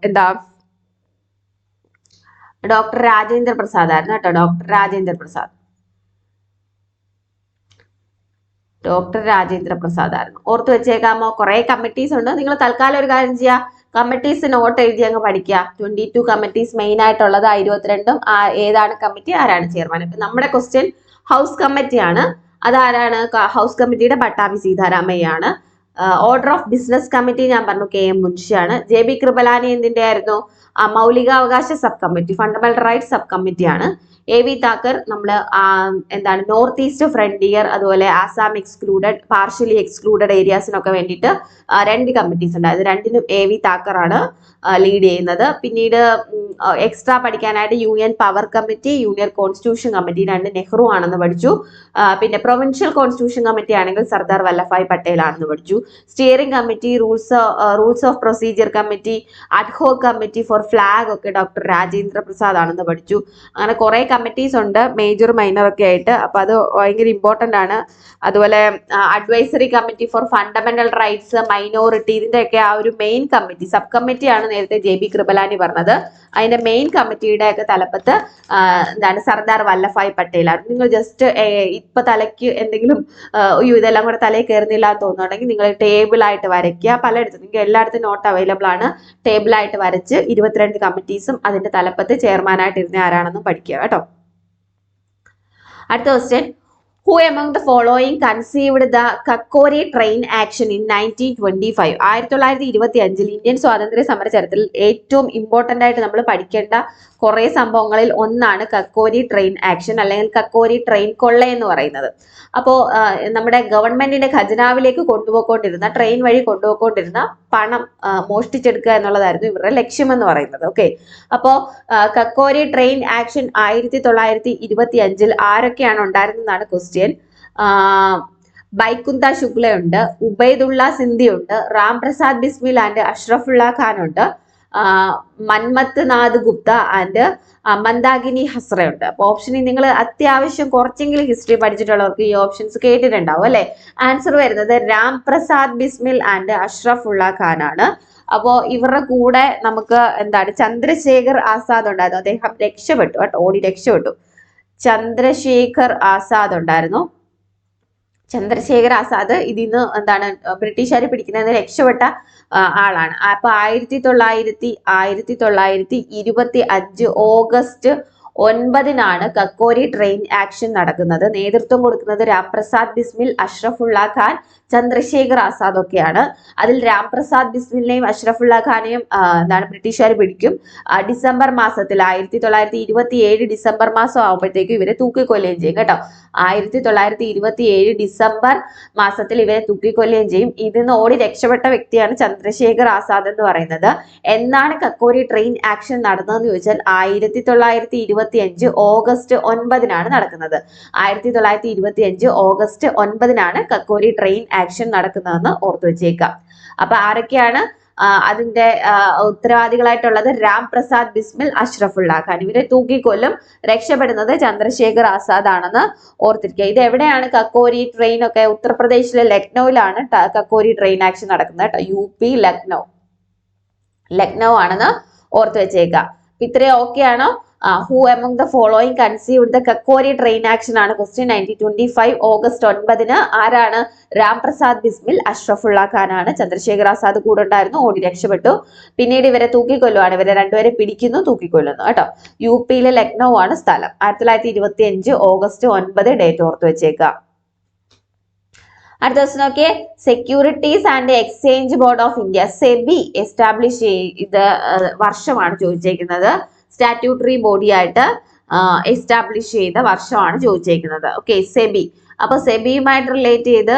എന്താ ഡോക്ടർ രാജേന്ദ്ര പ്രസാദ് ആയിരുന്നു കേട്ടോ. ഡോക്ടർ രാജേന്ദ്ര പ്രസാദ് ആയിരുന്നു. ഓർത്ത് വെച്ചേക്കാമോ? കുറെ കമ്മിറ്റീസ് ഉണ്ട്. നിങ്ങൾ തൽക്കാലം ഒരു കാര്യം ചെയ്യുക, കമ്മിറ്റീസ് നോട്ട് എഴുതി അങ്ങ് പഠിക്കുക. 22 കമ്മിറ്റീസ് മെയിൻ ആയിട്ടുള്ളത്, 22ഉം ഏതാണ് കമ്മിറ്റി, ആരാണ് ചെയർമാൻ. ഇപ്പൊ നമ്മുടെ ക്വസ്റ്റ്യൻ ഹൗസ് കമ്മിറ്റിയാണ്. അതാരാണ്? ഹൗസ് കമ്മിറ്റിയുടെ പട്ടാഭി സീതാരാമയ്യാണ്. ഓർഡർ ഓഫ് ബിസിനസ് കമ്മിറ്റി ഞാൻ പറഞ്ഞു KM മുൻഷിയാണ്. JB കൃപലാനി എന്തിന്റെ ആയിരുന്നു? മൗലികാവകാശ sub committee, fundamental rights sub കമ്മിറ്റിയാണ്. AV താക്കർ നമ്മള് എന്താണ് നോർത്ത് ഈസ്റ്റ് ഫ്രണ്ടിയർ, അതുപോലെ ആസാം എക്സ്ക്ലൂഡഡ്, പാർഷ്യലി എക്സ്ക്ലൂഡഡ് ഏരിയാസിനൊക്കെ വേണ്ടിയിട്ട് 2 കമ്മിറ്റീസ് ഉണ്ട്. അത് രണ്ടിനും AV താക്കറാണ് ലീഡ് ചെയ്യുന്നത്. പിന്നീട് എക്സ്ട്രാ പഠിക്കാനായിട്ട് union power committee, union constitution committee 2 Nehru ആണെന്ന് പഠിച്ചു. പിന്നെ പ്രൊവിൻഷ്യൽ കോൺസ്റ്റിറ്റ്യൂഷൻ കമ്മിറ്റി ആണെങ്കിൽ സർദാർ വല്ലഭായ് പട്ടേൽ ആണെന്ന് പഠിച്ചു. Steering committee, rules of procedure committee, ad hoc committee for flag ഒക്കെ ഡോക്ടർ രാജേന്ദ്ര പ്രസാദ് ആണെന്ന് പഠിച്ചു. അങ്ങനെ കുറെ കമ്മിറ്റീസ് ഉണ്ട്, മേജർ മൈനർ ഒക്കെ ആയിട്ട്. അപ്പൊ അത് ഭയങ്കര ഇമ്പോർട്ടന്റ് ആണ്. അതുപോലെ advisory committee for fundamental rights, minority, ഇതിന്റെയൊക്കെ ആ ഒരു മെയിൻ കമ്മിറ്റി, സബ് കമ്മിറ്റിയാണ് നേരത്തെ JB കൃപലാനി പറഞ്ഞത്. അതിന്റെ മെയിൻ കമ്മിറ്റിയുടെ ഒക്കെ തലപ്പത്ത് എന്താണ് സർദാർ വല്ലഭായ് പട്ടേലാണ്. നിങ്ങൾ ജസ്റ്റ് ഇപ്പൊ തലയ്ക്ക് എന്തെങ്കിലും ഇതെല്ലാം കൂടെ തലയിൽ കയറുന്നില്ല എന്ന് തോന്നുന്നുണ്ടെങ്കിൽ നിങ്ങൾ ടേബിൾ ആയിട്ട് വരയ്ക്കുക. പലയിടത്തും നിങ്ങൾക്ക് എല്ലായിടത്തും നോട്ട് അവൈലബിൾ ആണ്. ടേബിൾ ആയിട്ട് വരച്ച് 22 കമ്മിറ്റീസും അതിന്റെ തലപ്പത്ത് ചെയർമാനായിട്ട് ഇരുന്ന ആരാണെന്നും പഠിക്കുക കേട്ടോ. അടുത്ത question, Who among the following conceived the Kakori train action in 1925? 1925 Indian സ്വാതന്ത്ര്യ സമര ചരിത്രത്തിൽ ഏറ്റവും ഇമ്പോർട്ടന്റ് ആയിട്ട് നമ്മൾ പഠിക്കേണ്ട കുറെ സംഭവങ്ങളിൽ ഒന്നാണ് കക്കോരി ട്രെയിൻ ആക്ഷൻ, അല്ലെങ്കിൽ കക്കോരി ട്രെയിൻ കൊള്ള എന്ന് പറയുന്നത്. അപ്പോൾ നമ്മുടെ ഗവൺമെന്റിന്റെ ഖജനാവിലേക്ക് ട്രെയിൻ വഴി കൊണ്ടുപോയിക്കൊണ്ടിരുന്ന പണം മോഷ്ടിച്ചെടുക്കുക എന്നുള്ളതായിരുന്നു ഇവരുടെ ലക്ഷ്യം എന്ന് പറയുന്നത്. ഓക്കെ, അപ്പോൾ കക്കോരി ട്രെയിൻ ആക്ഷൻ 1925 ആരൊക്കെയാണ് ഉണ്ടായിരുന്നതാണ് ക്വസ്റ്റ്യൻ. ബൈകുന്ത ശുക്ലയുണ്ട്, ഉബൈദുള്ള സിന്ധി ഉണ്ട്, റാം പ്രസാദ് ബിസ്മിൽ ആൻഡ് അഷ്റഫുള്ള ഖാൻ ഉണ്ട്, മന്മത്ത് നാഥ് ഗുപ്ത ആൻഡ് മന്ദാകിനി ഹസ്രയുണ്ട്. അപ്പൊ ഓപ്ഷനിൽ നിങ്ങൾ അത്യാവശ്യം കുറച്ചെങ്കിലും ഹിസ്റ്ററി പഠിച്ചിട്ടുള്ളവർക്ക് ഈ ഓപ്ഷൻസ് കേട്ടിട്ടുണ്ടാവും അല്ലെ. ആൻസർ വരുന്നത് രാം പ്രസാദ് ബിസ്മിൽ ആൻഡ് അഷ്റഫുള്ള ഖാൻ ആണ്. അപ്പോ ഇവരുടെ കൂടെ നമുക്ക് എന്താണ് ചന്ദ്രശേഖർ ആസാദ് ഉണ്ടായിരുന്നു. അദ്ദേഹം രക്ഷപ്പെട്ടു കേട്ടോ, ഓടി രക്ഷപ്പെട്ടു. ചന്ദ്രശേഖർ ആസാദ് ഉണ്ടായിരുന്നു. ചന്ദ്രശേഖർ ആസാദ് ഇതിന്ന് എന്താണ് ബ്രിട്ടീഷുകാരെ പിടിക്കുന്നതിന് രക്ഷപ്പെട്ട ആളാണ്. അപ്പൊ 1925 ഓഗസ്റ്റ് 9 കക്കോരി ട്രെയിൻ ആക്ഷൻ നടക്കുന്നത്. നേതൃത്വം കൊടുക്കുന്നത് രാംപ്രസാദ് ബിസ്മിൽ, അഷ്റഫുള്ള ഖാൻ, ചന്ദ്രശേഖർ ആസാദ് ഒക്കെയാണ്. അതിൽ രാംപ്രസാദ് ബിസ്മിലിനെയും അഷ്റഫുള്ള ഖാനെയും എന്താണ് ബ്രിട്ടീഷുകാർ പിടിക്കും. ഡിസംബർ മാസത്തിൽ 1927 ഡിസംബർ മാസം ആകുമ്പോഴത്തേക്കും ഇവരെ തൂക്കിക്കൊല്ലുകയും ചെയ്യും കേട്ടോ. 1927 ഡിസംബർ മാസത്തിൽ ഇവരെ തൂക്കിക്കൊല്ലുകയും ചെയ്യും. ഇതിന്ന് ഓടി രക്ഷപ്പെട്ട വ്യക്തിയാണ് ചന്ദ്രശേഖർ ആസാദ് എന്ന് പറയുന്നത്. എന്നാണ് കക്കോരി ട്രെയിൻ ആക്ഷൻ നടന്നതെന്ന് ചോദിച്ചാൽ 1925 ഓഗസ്റ്റ് 9 നടക്കുന്നത്. 1925 ഓഗസ്റ്റ് 9 കക്കോരി ട്രെയിൻ ആക്ഷൻ നടക്കുന്നതെന്ന് ഓർത്തു വെച്ചേക്കാം. അപ്പൊ ആരൊക്കെയാണ് അതിന്റെ ഉത്തരവാദികളായിട്ടുള്ളത്? രാം പ്രസാദ് ബിസ്മിൽ, അഷ്റഫുള്ള ഖാൻ. ഇവരെ തൂക്കിക്കൊല്ലും. രക്ഷപ്പെടുന്നത് ചന്ദ്രശേഖർ ആസാദ് ആണെന്ന് ഓർത്തിരിക്കുക. ഇത് എവിടെയാണ് കക്കോരി ട്രെയിൻ ഒക്കെ? ഉത്തർപ്രദേശിലെ ലക്നൌവിലാണ് കക്കോരി ട്രെയിൻ ആക്ഷൻ നടക്കുന്നത് കേട്ടോ. UP ലക്നൗ ആണെന്ന് ഓർത്ത് വെച്ചേക്കാം. ഇത്രയും ഓക്കെ ആണോ? Who among the following conceived the Kakori train action ആണ് ക്വസ്റ്റ്യൻ. 1925 ഓഗസ്റ്റ് 9 ആരാണ്? രാം പ്രസാദ് ബിസ്മിൽ, അഷ്റഫുള്ള ഖാൻ ആണ്. ചന്ദ്രശേഖർ ആസാദ് കൂടെ ഉണ്ടായിരുന്നു, ഓടി രക്ഷപ്പെട്ടു. പിന്നീട് ഇവരെ തൂക്കിക്കൊല്ലുവാണ്. ഇവരെ രണ്ടുപേരെ പിടിക്കുന്നു, തൂക്കിക്കൊല്ലുന്നു കേട്ടോ. UP ലക്നൗ ആണ് സ്ഥലം. 1925 ഓഗസ്റ്റ് 9 ഡേറ്റ് ഓർത്ത് വെച്ചേക്കാം. അടുത്ത ക്വസ്റ്റ്യൻ നോക്കിയേ, securities and exchange board of India SEBI establish ചെയ്ത വർഷമാണ് ചോദിച്ചേക്കുന്നത്. സ്റ്റാറ്റ്യൂട്ടറി ബോഡി ആയിട്ട് എസ്റ്റാബ്ലിഷ് ചെയ്ത വർഷമാണ് ചോദിച്ചേക്കുന്നത്. ഓക്കെ, സെബി. അപ്പൊ സെബിയുമായിട്ട് റിലേറ്റ് ചെയ്ത്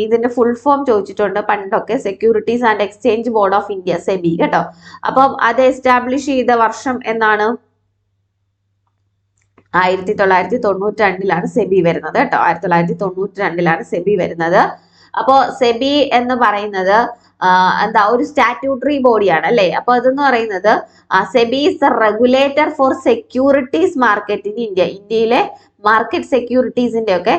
ഇതിന്റെ ഫുൾ ഫോം ചോദിച്ചിട്ടുണ്ട് പണ്ടൊക്കെ, securities and exchange board of India, SEBI കേട്ടോ. അപ്പം അത് എസ്റ്റാബ്ലിഷ് ചെയ്ത വർഷം എന്നാണ്? 1992 സെബി വരുന്നത് കേട്ടോ. 1992 സെബി വരുന്നത്. അപ്പോ സെബി എന്ന് പറയുന്നത് എന്താ, ഒരു സ്റ്റാറ്റ്യൂട്ടറി ബോഡിയാണ് അല്ലെ. അപ്പൊ അതെന്ന് പറയുന്നത് SEBI is the regulator for securities market in India. ഇന്ത്യയിലെ മാർക്കറ്റ് സെക്യൂരിറ്റീസിന്റെ ഒക്കെ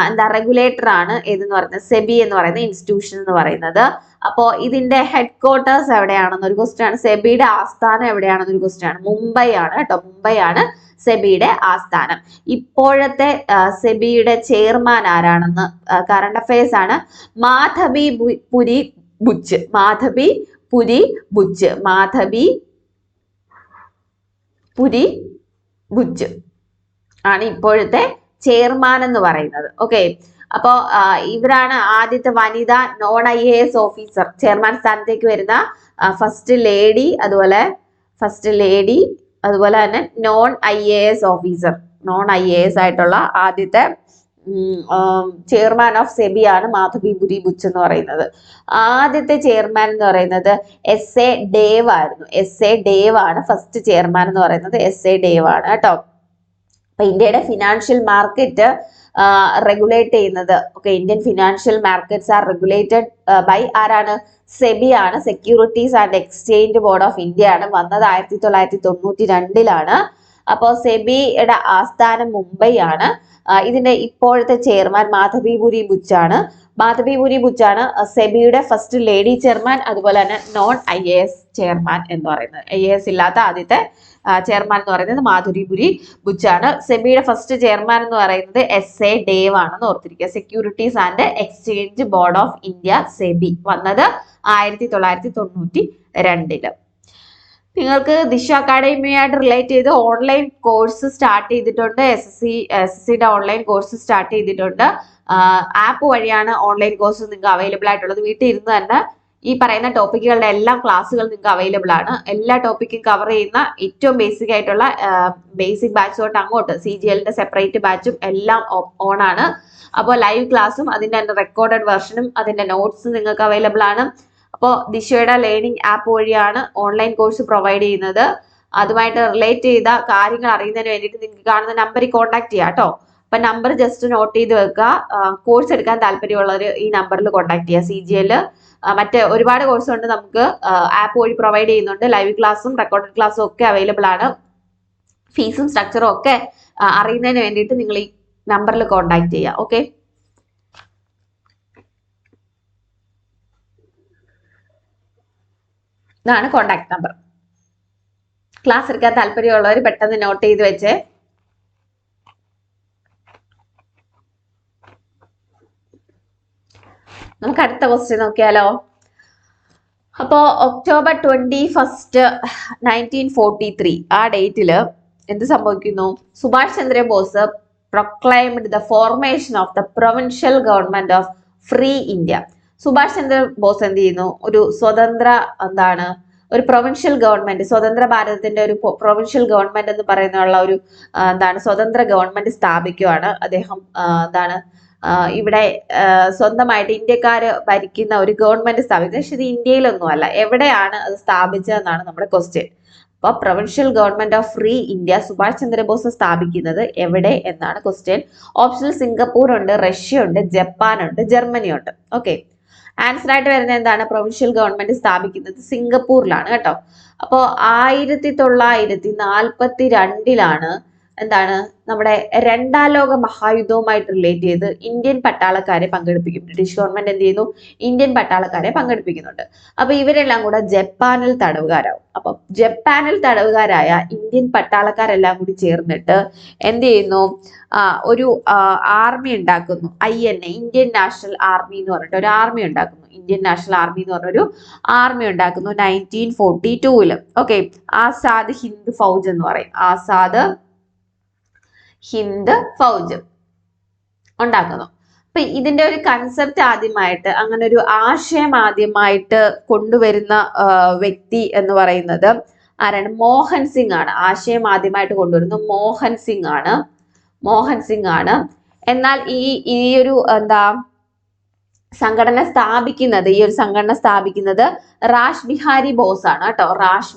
എന്താ റെഗുലേറ്റർ ആണ് ഏതെന്ന് പറയുന്നത്, സെബി എന്ന് പറയുന്ന ഇൻസ്റ്റിറ്റ്യൂഷൻ എന്ന് പറയുന്നത്. അപ്പോ ഇതിന്റെ ഹെഡ് ക്വാർട്ടേഴ്സ് എവിടെയാണെന്നൊരു ക്വസ്റ്റ്യൻ ആണ്. സെബിയുടെ ആസ്ഥാനം എവിടെയാണെന്നൊരു ക്വസ്റ്റ്യൻ ആണ്. മുംബൈ ആണ് കേട്ടോ, മുംബൈ ആണ് സെബിയുടെ ആസ്ഥാനം. ഇപ്പോഴത്തെ സെബിയുടെ ചെയർമാൻ ആരാണെന്ന് കറണ്ട് അഫയേഴ്സ് ആണ്. Madhabi Puri Butch. Madhabi Puri Butch. Madhabi Puri Butch ആണ് ഇപ്പോഴത്തെ ചെയർമാൻ എന്ന് പറയുന്നത്. ഓക്കെ, അപ്പോ ഇവരാണ് ആദ്യത്തെ വനിതാ നോൺ IAS ഓഫീസർ. ചെയർമാൻ സ്ഥാനത്തേക്ക് വരുന്ന ഫസ്റ്റ് ലേഡി, അതുപോലെ തന്നെ non IAS officer, non IAS ആയിട്ടുള്ള ആദ്യത്തെ ചെയർമാൻ ഓഫ് സെബി ആണ് മാധബി പുരി ബുച്ച് എന്ന് പറയുന്നത്. ആദ്യത്തെ ചെയർമാൻ എന്ന് പറയുന്നത് SA ഡേവ് ആയിരുന്നു. SA ഡേവ് ആണ് ഫസ്റ്റ് ചെയർമാൻ എന്ന് പറയുന്നത്. SA ഡേവ് ആണ് കേട്ടോ. അപ്പൊ ഇന്ത്യയുടെ ഫിനാൻഷ്യൽ മാർക്കറ്റ് റെഗുലേറ്റ് ചെയ്യുന്നത്, okay, Indian financial markets are regulated by ആരാണ്? സെബി ആണ്. Securities and exchange board of India ആണ്. വന്നത് 1992 അപ്പോ സെബിയുടെ ആസ്ഥാനം മുംബൈ ആണ്. ഇതിന്റെ ഇപ്പോഴത്തെ ചെയർമാൻ മാധബി പുരി ബുച്ച് ആണ്. മാധബി പുരി ബുച്ച് ആണ് സെബിയുടെ ഫസ്റ്റ് ലേഡി ചെയർമാൻ, അതുപോലെ തന്നെ നോൺ IAS ചെയർമാൻ എന്ന് പറയുന്നത്. IAS ഇല്ലാത്ത ആദ്യത്തെ ചെയർമാൻ എന്ന് പറയുന്നത് മാധുരി പുരി ബുച്ച് ആണ്. സെബിയുടെ ഫസ്റ്റ് ചെയർമാൻ എന്ന് പറയുന്നത് SA ഡേവ് ആണെന്ന് ഓർത്തിരിക്കുക. Securities and exchange board of India, SEBI, വന്നത് 1992. നിങ്ങൾക്ക് ദിശ അക്കാഡമിയായിട്ട് റിലേറ്റ് ചെയ്ത് ഓൺലൈൻ കോഴ്സ് സ്റ്റാർട്ട് ചെയ്തിട്ടുണ്ട്. SSCയുടെ ഓൺലൈൻ കോഴ്സ് സ്റ്റാർട്ട് ചെയ്തിട്ടുണ്ട്. ആപ്പ് വഴിയാണ് ഓൺലൈൻ കോഴ്സ് നിങ്ങൾക്ക് അവൈലബിൾ ആയിട്ടുള്ളത്. വീട്ടിൽ ഇരുന്ന് തന്നെ ഈ പറയുന്ന ടോപ്പിക്കുകളുടെ എല്ലാ ക്ലാസ്സുകൾ നിങ്ങൾക്ക് അവൈലബിൾ ആണ്. എല്ലാ ടോപ്പിക്കും കവർ ചെയ്യുന്ന ഏറ്റവും ബേസിക് ആയിട്ടുള്ള ബേസിക് ബാച്ച് തൊട്ട് അങ്ങോട്ട് CGLന്റെ സെപ്പറേറ്റ് ബാച്ചും എല്ലാം ഓൺ ആണ്. അപ്പോൾ ലൈവ് ക്ലാസ്സും അതിന്റെ റെക്കോർഡഡ് വെർഷനും അതിന്റെ നോട്ട്സും നിങ്ങൾക്ക് അവൈലബിൾ ആണ്. അപ്പോൾ ദിശയുടെ ലേണിംഗ് ആപ്പ് വഴിയാണ് ഓൺലൈൻ കോഴ്സ് പ്രൊവൈഡ് ചെയ്യുന്നത്. അതുമായിട്ട് റിലേറ്റ് ചെയ്ത കാര്യങ്ങൾ അറിയുന്നതിന് വേണ്ടിയിട്ട് നിങ്ങൾക്ക് കാണുന്ന നമ്പറിൽ കോൺടാക്ട് ചെയ്യാം കേട്ടോ. അപ്പൊ നമ്പർ ജസ്റ്റ് നോട്ട് ചെയ്ത് വെക്കുക. കോഴ്സ് എടുക്കാൻ താല്പര്യമുള്ളവർ ഈ നമ്പറിൽ കോൺടാക്ട് ചെയ്യുക. CGL മറ്റ് ഒരുപാട് കോഴ്സ് ഉണ്ട് നമുക്ക് ആപ്പ് വഴി പ്രൊവൈഡ് ചെയ്യുന്നുണ്ട്. ലൈവ് ക്ലാസ്സും റെക്കോർഡഡ് ക്ലാസ്സും ഒക്കെ അവൈലബിൾ ആണ്. ഫീസും സ്ട്രക്ചറും ഒക്കെ അറിയുന്നതിന് വേണ്ടിയിട്ട് നിങ്ങൾ ഈ നമ്പറിൽ കോൺടാക്ട് ചെയ്യുക. ഓക്കെ, ഇതാണ് കോൺടാക്ട് നമ്പർ. ക്ലാസ് എടുക്കാൻ താല്പര്യമുള്ളവർ പെട്ടെന്ന് നോട്ട് ചെയ്ത് വെച്ച്. നമുക്ക് അടുത്ത ക്വസ്റ്റ്യൻ നോക്കിയാലോ. അപ്പോ October 21, 1943 ആ ഡേറ്റില് എന്ത് സംഭവിക്കുന്നു? Subhash Chandrabose proclaimed the formation of the provincial government of free India. Subhash Chandrabose എന്ത് ചെയ്യുന്നു? ഒരു സ്വതന്ത്ര ഒരു പ്രൊവിൻഷ്യൽ ഗവൺമെന്റ്, സ്വതന്ത്ര ഭാരതത്തിന്റെ ഒരു പ്രൊവിൻഷ്യൽ ഗവൺമെന്റ് എന്ന് പറയുന്നുള്ള ഒരു സ്വതന്ത്ര ഗവൺമെന്റ് സ്ഥാപിക്കുകയാണ് അദ്ദേഹം. ഇവിടെ സ്വന്തമായിട്ട് ഇന്ത്യക്കാര് ഭരിക്കുന്ന ഒരു ഗവൺമെന്റ് സ്ഥാപിക്കുന്നത്. പക്ഷെ ഇത് ഇന്ത്യയിലൊന്നുമല്ല. എവിടെയാണ് അത് സ്ഥാപിച്ചതെന്നാണ് നമ്മുടെ ക്വസ്റ്റ്യൻ. അപ്പൊ provincial government of free India Subhash Chandrabose സ്ഥാപിക്കുന്നത് എവിടെ എന്നാണ് ക്വസ്റ്റ്യൻ. ഓപ്ഷനിൽ സിംഗപ്പൂർ ഉണ്ട്, റഷ്യ ഉണ്ട്, ജപ്പാൻ ഉണ്ട്, ജർമ്മനി ഉണ്ട്. ഓക്കെ, ആൻസർ ആയിട്ട് വരുന്നത് എന്താണ്? പ്രൊവിൻഷ്യൽ ഗവൺമെന്റ് സ്ഥാപിക്കുന്നത് സിംഗപ്പൂരിലാണ് കേട്ടോ. അപ്പോ 1942 നമ്മുടെ രണ്ടാം ലോക മഹായുദ്ധവുമായിട്ട് റിലേറ്റ് ചെയ്ത് ഇന്ത്യൻ പട്ടാളക്കാരെ പങ്കെടുപ്പിക്കും. ബ്രിട്ടീഷ് ഗവൺമെന്റ് എന്ത് ചെയ്യുന്നു? ഇന്ത്യൻ പട്ടാളക്കാരെ പങ്കെടുപ്പിക്കുന്നുണ്ട്. അപ്പൊ ഇവരെല്ലാം കൂടെ ജപ്പാനിൽ തടവുകാരാവും. അപ്പൊ ജപ്പാനിൽ തടവുകാരായ ഇന്ത്യൻ പട്ടാളക്കാരെല്ലാം കൂടി ചേർന്നിട്ട് എന്ത് ചെയ്യുന്നു? ഒരു ആർമി ഉണ്ടാക്കുന്നു. INA, ഇന്ത്യൻ നാഷണൽ ആർമി എന്ന് പറഞ്ഞിട്ട് ഒരു ആർമി ഉണ്ടാക്കുന്നു. ഇന്ത്യൻ നാഷണൽ ആർമി എന്ന് പറഞ്ഞൊരു ആർമി ഉണ്ടാക്കുന്നു 1942. ഓക്കെ, ആസാദ് ഹിന്ദ് ഫൗജ് എന്ന് പറയും. ആസാദ് ഹിന്ദ് ഫൗജ് ഉണ്ടാക്കുന്നു. അപ്പൊ ഇതിന്റെ ഒരു കൺസെപ്റ്റ് ആദ്യമായിട്ട്, അങ്ങനെ ഒരു ആശയം ആദ്യമായിട്ട് കൊണ്ടുവരുന്ന വ്യക്തി എന്ന് പറയുന്നത് ആരാണ്? മോഹൻ സിംഗ് ആണ്. ആശയം ആദ്യമായിട്ട് കൊണ്ടുവരുന്നത് മോഹൻ സിംഗ് ആണ്. മോഹൻ സിംഗ് ആണ്. എന്നാൽ ഈ ഒരു സംഘടന സ്ഥാപിക്കുന്നത് റാഷ് ബിഹാരി ബോസ് ആണ് കേട്ടോ. റാഷ്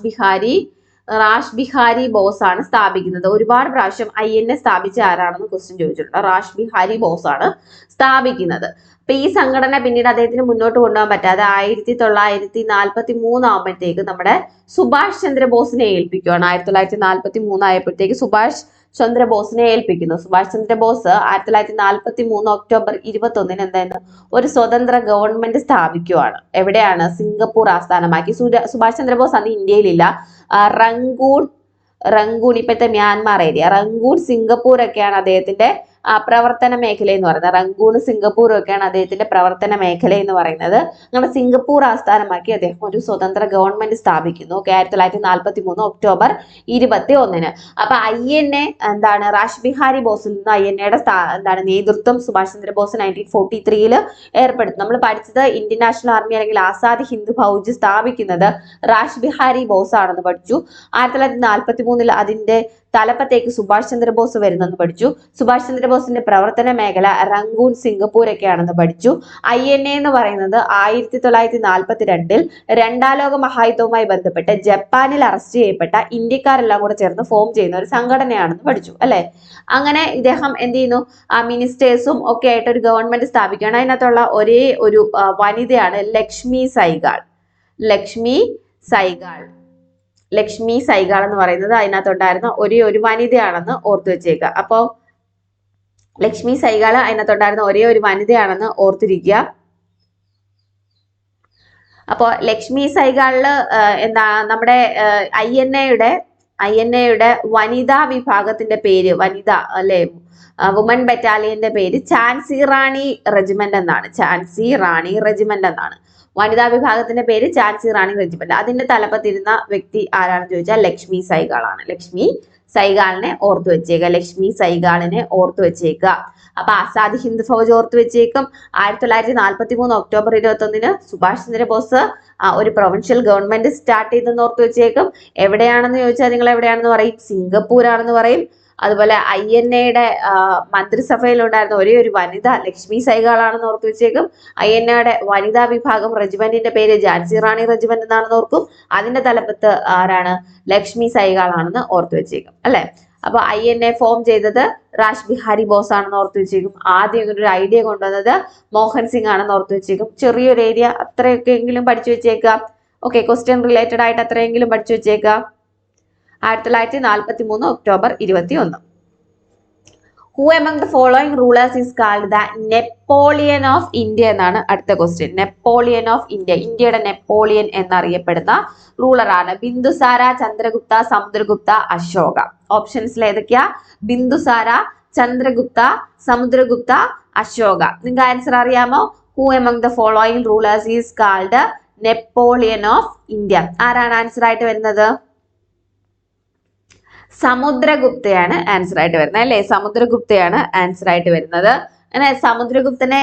ബിഹാരി ബോസ് ആണ് സ്ഥാപിക്കുന്നത്. ഒരുപാട് പ്രാവശ്യം INA സ്ഥാപിച്ച ആരാണെന്ന് ക്വസ്റ്റ്യൻ ചോദിച്ചിട്ടുണ്ട്. റാഷ് ബിഹാരി ബോസ് ആണ് സ്ഥാപിക്കുന്നത്. അപ്പൊ ഈ സംഘടന പിന്നീട് അദ്ദേഹത്തിന് മുന്നോട്ട് കൊണ്ടുപോകാൻ പറ്റാതെ 1943 ആകുമ്പോഴത്തേക്ക് നമ്മുടെ സുഭാഷ് ചന്ദ്രബോസിനെ ഏൽപ്പിക്കുകയാണ്. 1943 ആയപ്പോഴത്തേക്ക് സുഭാഷ് ചന്ദ്രബോസിനെ ഏൽപ്പിക്കുന്നു. സുഭാഷ് ചന്ദ്രബോസ് 1943 ഒക്ടോബർ 21 എന്തായിരുന്നു? ഒരു സ്വതന്ത്ര ഗവൺമെന്റ് സ്ഥാപിക്കുകയാണ്. എവിടെയാണ്? സിംഗപ്പൂർ ആസ്ഥാനമാക്കി. സുഭാഷ് ചന്ദ്രബോസ് അന്ന് ഇന്ത്യയിലില്ല. റങ്കൂൺ ഇപ്പോഴത്തെ മ്യാൻമാർ ഏരിയ, റങ്കൂൺ, സിംഗപ്പൂർ ഒക്കെയാണ് അദ്ദേഹത്തിന്റെ പ്രവർത്തന മേഖല എന്ന് പറയുന്നത്. റങ്കൂൺ, സിംഗപ്പൂരും ഒക്കെയാണ് അദ്ദേഹത്തിന്റെ പ്രവർത്തന മേഖല എന്ന് പറയുന്നത്. അങ്ങനെ സിംഗപ്പൂർ ആസ്ഥാനമാക്കി അദ്ദേഹം ഒരു സ്വതന്ത്ര ഗവൺമെന്റ് സ്ഥാപിക്കുന്നു. 1943 ഒക്ടോബർ 21. അപ്പൊ INA റാഷ് ബിഹാരി ബോസിൽ നിന്ന് INAയുടെ നേതൃത്വം സുഭാഷ് ചന്ദ്രബോസ് 1943 ഏർപ്പെടുത്തും. നമ്മൾ പഠിച്ചത് ഇന്ത്യൻ നാഷണൽ ആർമി അല്ലെങ്കിൽ ആസാദ് ഹിന്ദ് ഫൗജ് സ്ഥാപിക്കുന്നത് റാഷ് ബിഹാരി ബോസ് ആണെന്ന് പഠിച്ചു. 1943 അതിന്റെ തലപ്പത്തേക്ക് സുഭാഷ് ചന്ദ്രബോസ് വരുന്നെന്ന് പഠിച്ചു. സുഭാഷ് ചന്ദ്രബോസിന്റെ പ്രവർത്തന മേഖല റങ്കൂൺ, സിംഗപ്പൂർ ഒക്കെയാണെന്ന് പഠിച്ചു. INA എന്ന് പറയുന്നത് 1942 രണ്ടാം ലോക മഹായുദ്ധവുമായി ബന്ധപ്പെട്ട് ജപ്പാനിൽ അറസ്റ്റ് ചെയ്യപ്പെട്ട ഇന്ത്യക്കാരെല്ലാം കൂടെ ചേർന്ന് ഫോം ചെയ്യുന്ന ഒരു സംഘടനയാണെന്ന് പഠിച്ചു അല്ലെ. അങ്ങനെ ഇദ്ദേഹം എന്ത് ചെയ്യുന്നു? മിനിസ്റ്റേഴ്സും ഒക്കെ ആയിട്ട് ഒരു ഗവൺമെന്റ് സ്ഥാപിക്കുകയാണ്. അതിനകത്തുള്ള ഒരേ ഒരു വനിതയാണ് ലക്ഷ്മി സൈഗാൾ എന്ന് പറയുന്നത് അതിനകത്തുണ്ടായിരുന്ന ഒരേ ഒരു വനിതയാണെന്ന് ഓർത്തു വെച്ചേക്കുക. അപ്പോൾ ലക്ഷ്മി സൈഗാൾ അതിനകത്തുണ്ടായിരുന്ന ഒരേ ഒരു വനിതയാണെന്ന് ഓർത്തിരിക്കുക. അപ്പോൾ ലക്ഷ്മി സൈഗാളില് നമ്മുടെ INAയുടെ വനിതാ വിഭാഗത്തിന്റെ പേര്, വനിത അല്ലെ, വുമൺ ബറ്റാലിയന്റെ പേര് ഝാൻസി റാണി റെജിമെന്റ് എന്നാണ്. വനിതാ വിഭാഗത്തിന്റെ പേര് ഝാൻസി റാണി റെജിമെന്റ്. അതിന്റെ തലപ്പത്തിരുന്ന വ്യക്തി ആരാണെന്ന് ചോദിച്ചാൽ ലക്ഷ്മി സൈഗാളാണ്. ലക്ഷ്മി സൈഗാളിനെ ഓർത്തു വെച്ചേക്കുക. അപ്പൊ ആസാദ് ഹിന്ദ് ഫൗജ് ഓർത്തു വെച്ചേക്കും. 1943 ഒക്ടോബർ 21 സുഭാഷ് ചന്ദ്രബോസ് ഒരു പ്രൊവിൻഷ്യൽ ഗവൺമെന്റ് സ്റ്റാർട്ട് ചെയ്തെന്ന് ഓർത്തു വെച്ചേക്കും. എവിടെയാണെന്ന് ചോദിച്ചാൽ നിങ്ങൾ എവിടെയാണെന്ന് പറയും? സിംഗപ്പൂർ ആണെന്ന് പറയും. അതുപോലെ INAയുടെ മന്ത്രിസഭയിൽ ഉണ്ടായിരുന്ന ഒരേ ഒരു വനിത ലക്ഷ്മി സൈഗാളാണെന്ന് ഓർത്തു വെച്ചേക്കും. INAയുടെ വനിതാ വിഭാഗം റെജിമെന്റിന്റെ പേര് ഝാൻസി റാണി റെജിമെന്റ് എന്നാണെന്ന് ഓർക്കും. അതിന്റെ തലപ്പത്ത് ആരാണ്? ലക്ഷ്മി സൈഗാളാണെന്ന് ഓർത്തു വെച്ചേക്കും അല്ലെ. അപ്പൊ INA ഫോം ചെയ്തത് റാഷ് ബിഹാരി ബോസ് ആണെന്ന് ഓർത്തു വെച്ചേക്കും. ആദ്യം ഒരു ഐഡിയ കൊണ്ടുവന്നത് മോഹൻ സിംഗ് ആണെന്ന് ഓർത്തു വെച്ചേക്കും. ചെറിയൊരു ഏരിയ അത്രയൊക്കെ എങ്കിലും പഠിച്ചു വെച്ചേക്കാം. ഓക്കെ, ക്വസ്റ്റ്യൻ റിലേറ്റഡ് ആയിട്ട് അത്രയെങ്കിലും പഠിച്ചു വെച്ചേക്കാം. 1943 October 21. Who among the following rulers is called the Napoleon of India എന്നാണ് അടുത്ത ക്വസ്റ്റ്യൻ. നെപ്പോളിയൻ ഓഫ് ഇന്ത്യ, ഇന്ത്യയുടെ നെപ്പോളിയൻ എന്നറിയപ്പെടുന്ന റൂളറാണ്. ബിന്ദുസാര, ചന്ദ്രഗുപ്ത, സമുദ്രഗുപ്ത, അശോക. ഓപ്ഷൻസിൽ ഏതൊക്കെയാ? ബിന്ദുസാര, ചന്ദ്രഗുപ്ത, സമുദ്രഗുപ്ത, അശോക. നിങ്ങൾക്ക് ആൻസർ അറിയാമോ? Who among the following rulers is called Napoleon of India? ആരാണ് ആൻസർ ആയിട്ട് വരുന്നത്? സമുദ്രഗുപ്തയാണ് ആൻസർ ആയിട്ട് വരുന്നത് അല്ലെ. സമുദ്രഗുപ്തയാണ് ആൻസർ ആയിട്ട് വരുന്നത്. അങ്ങനെ സമുദ്രഗുപ്തനെ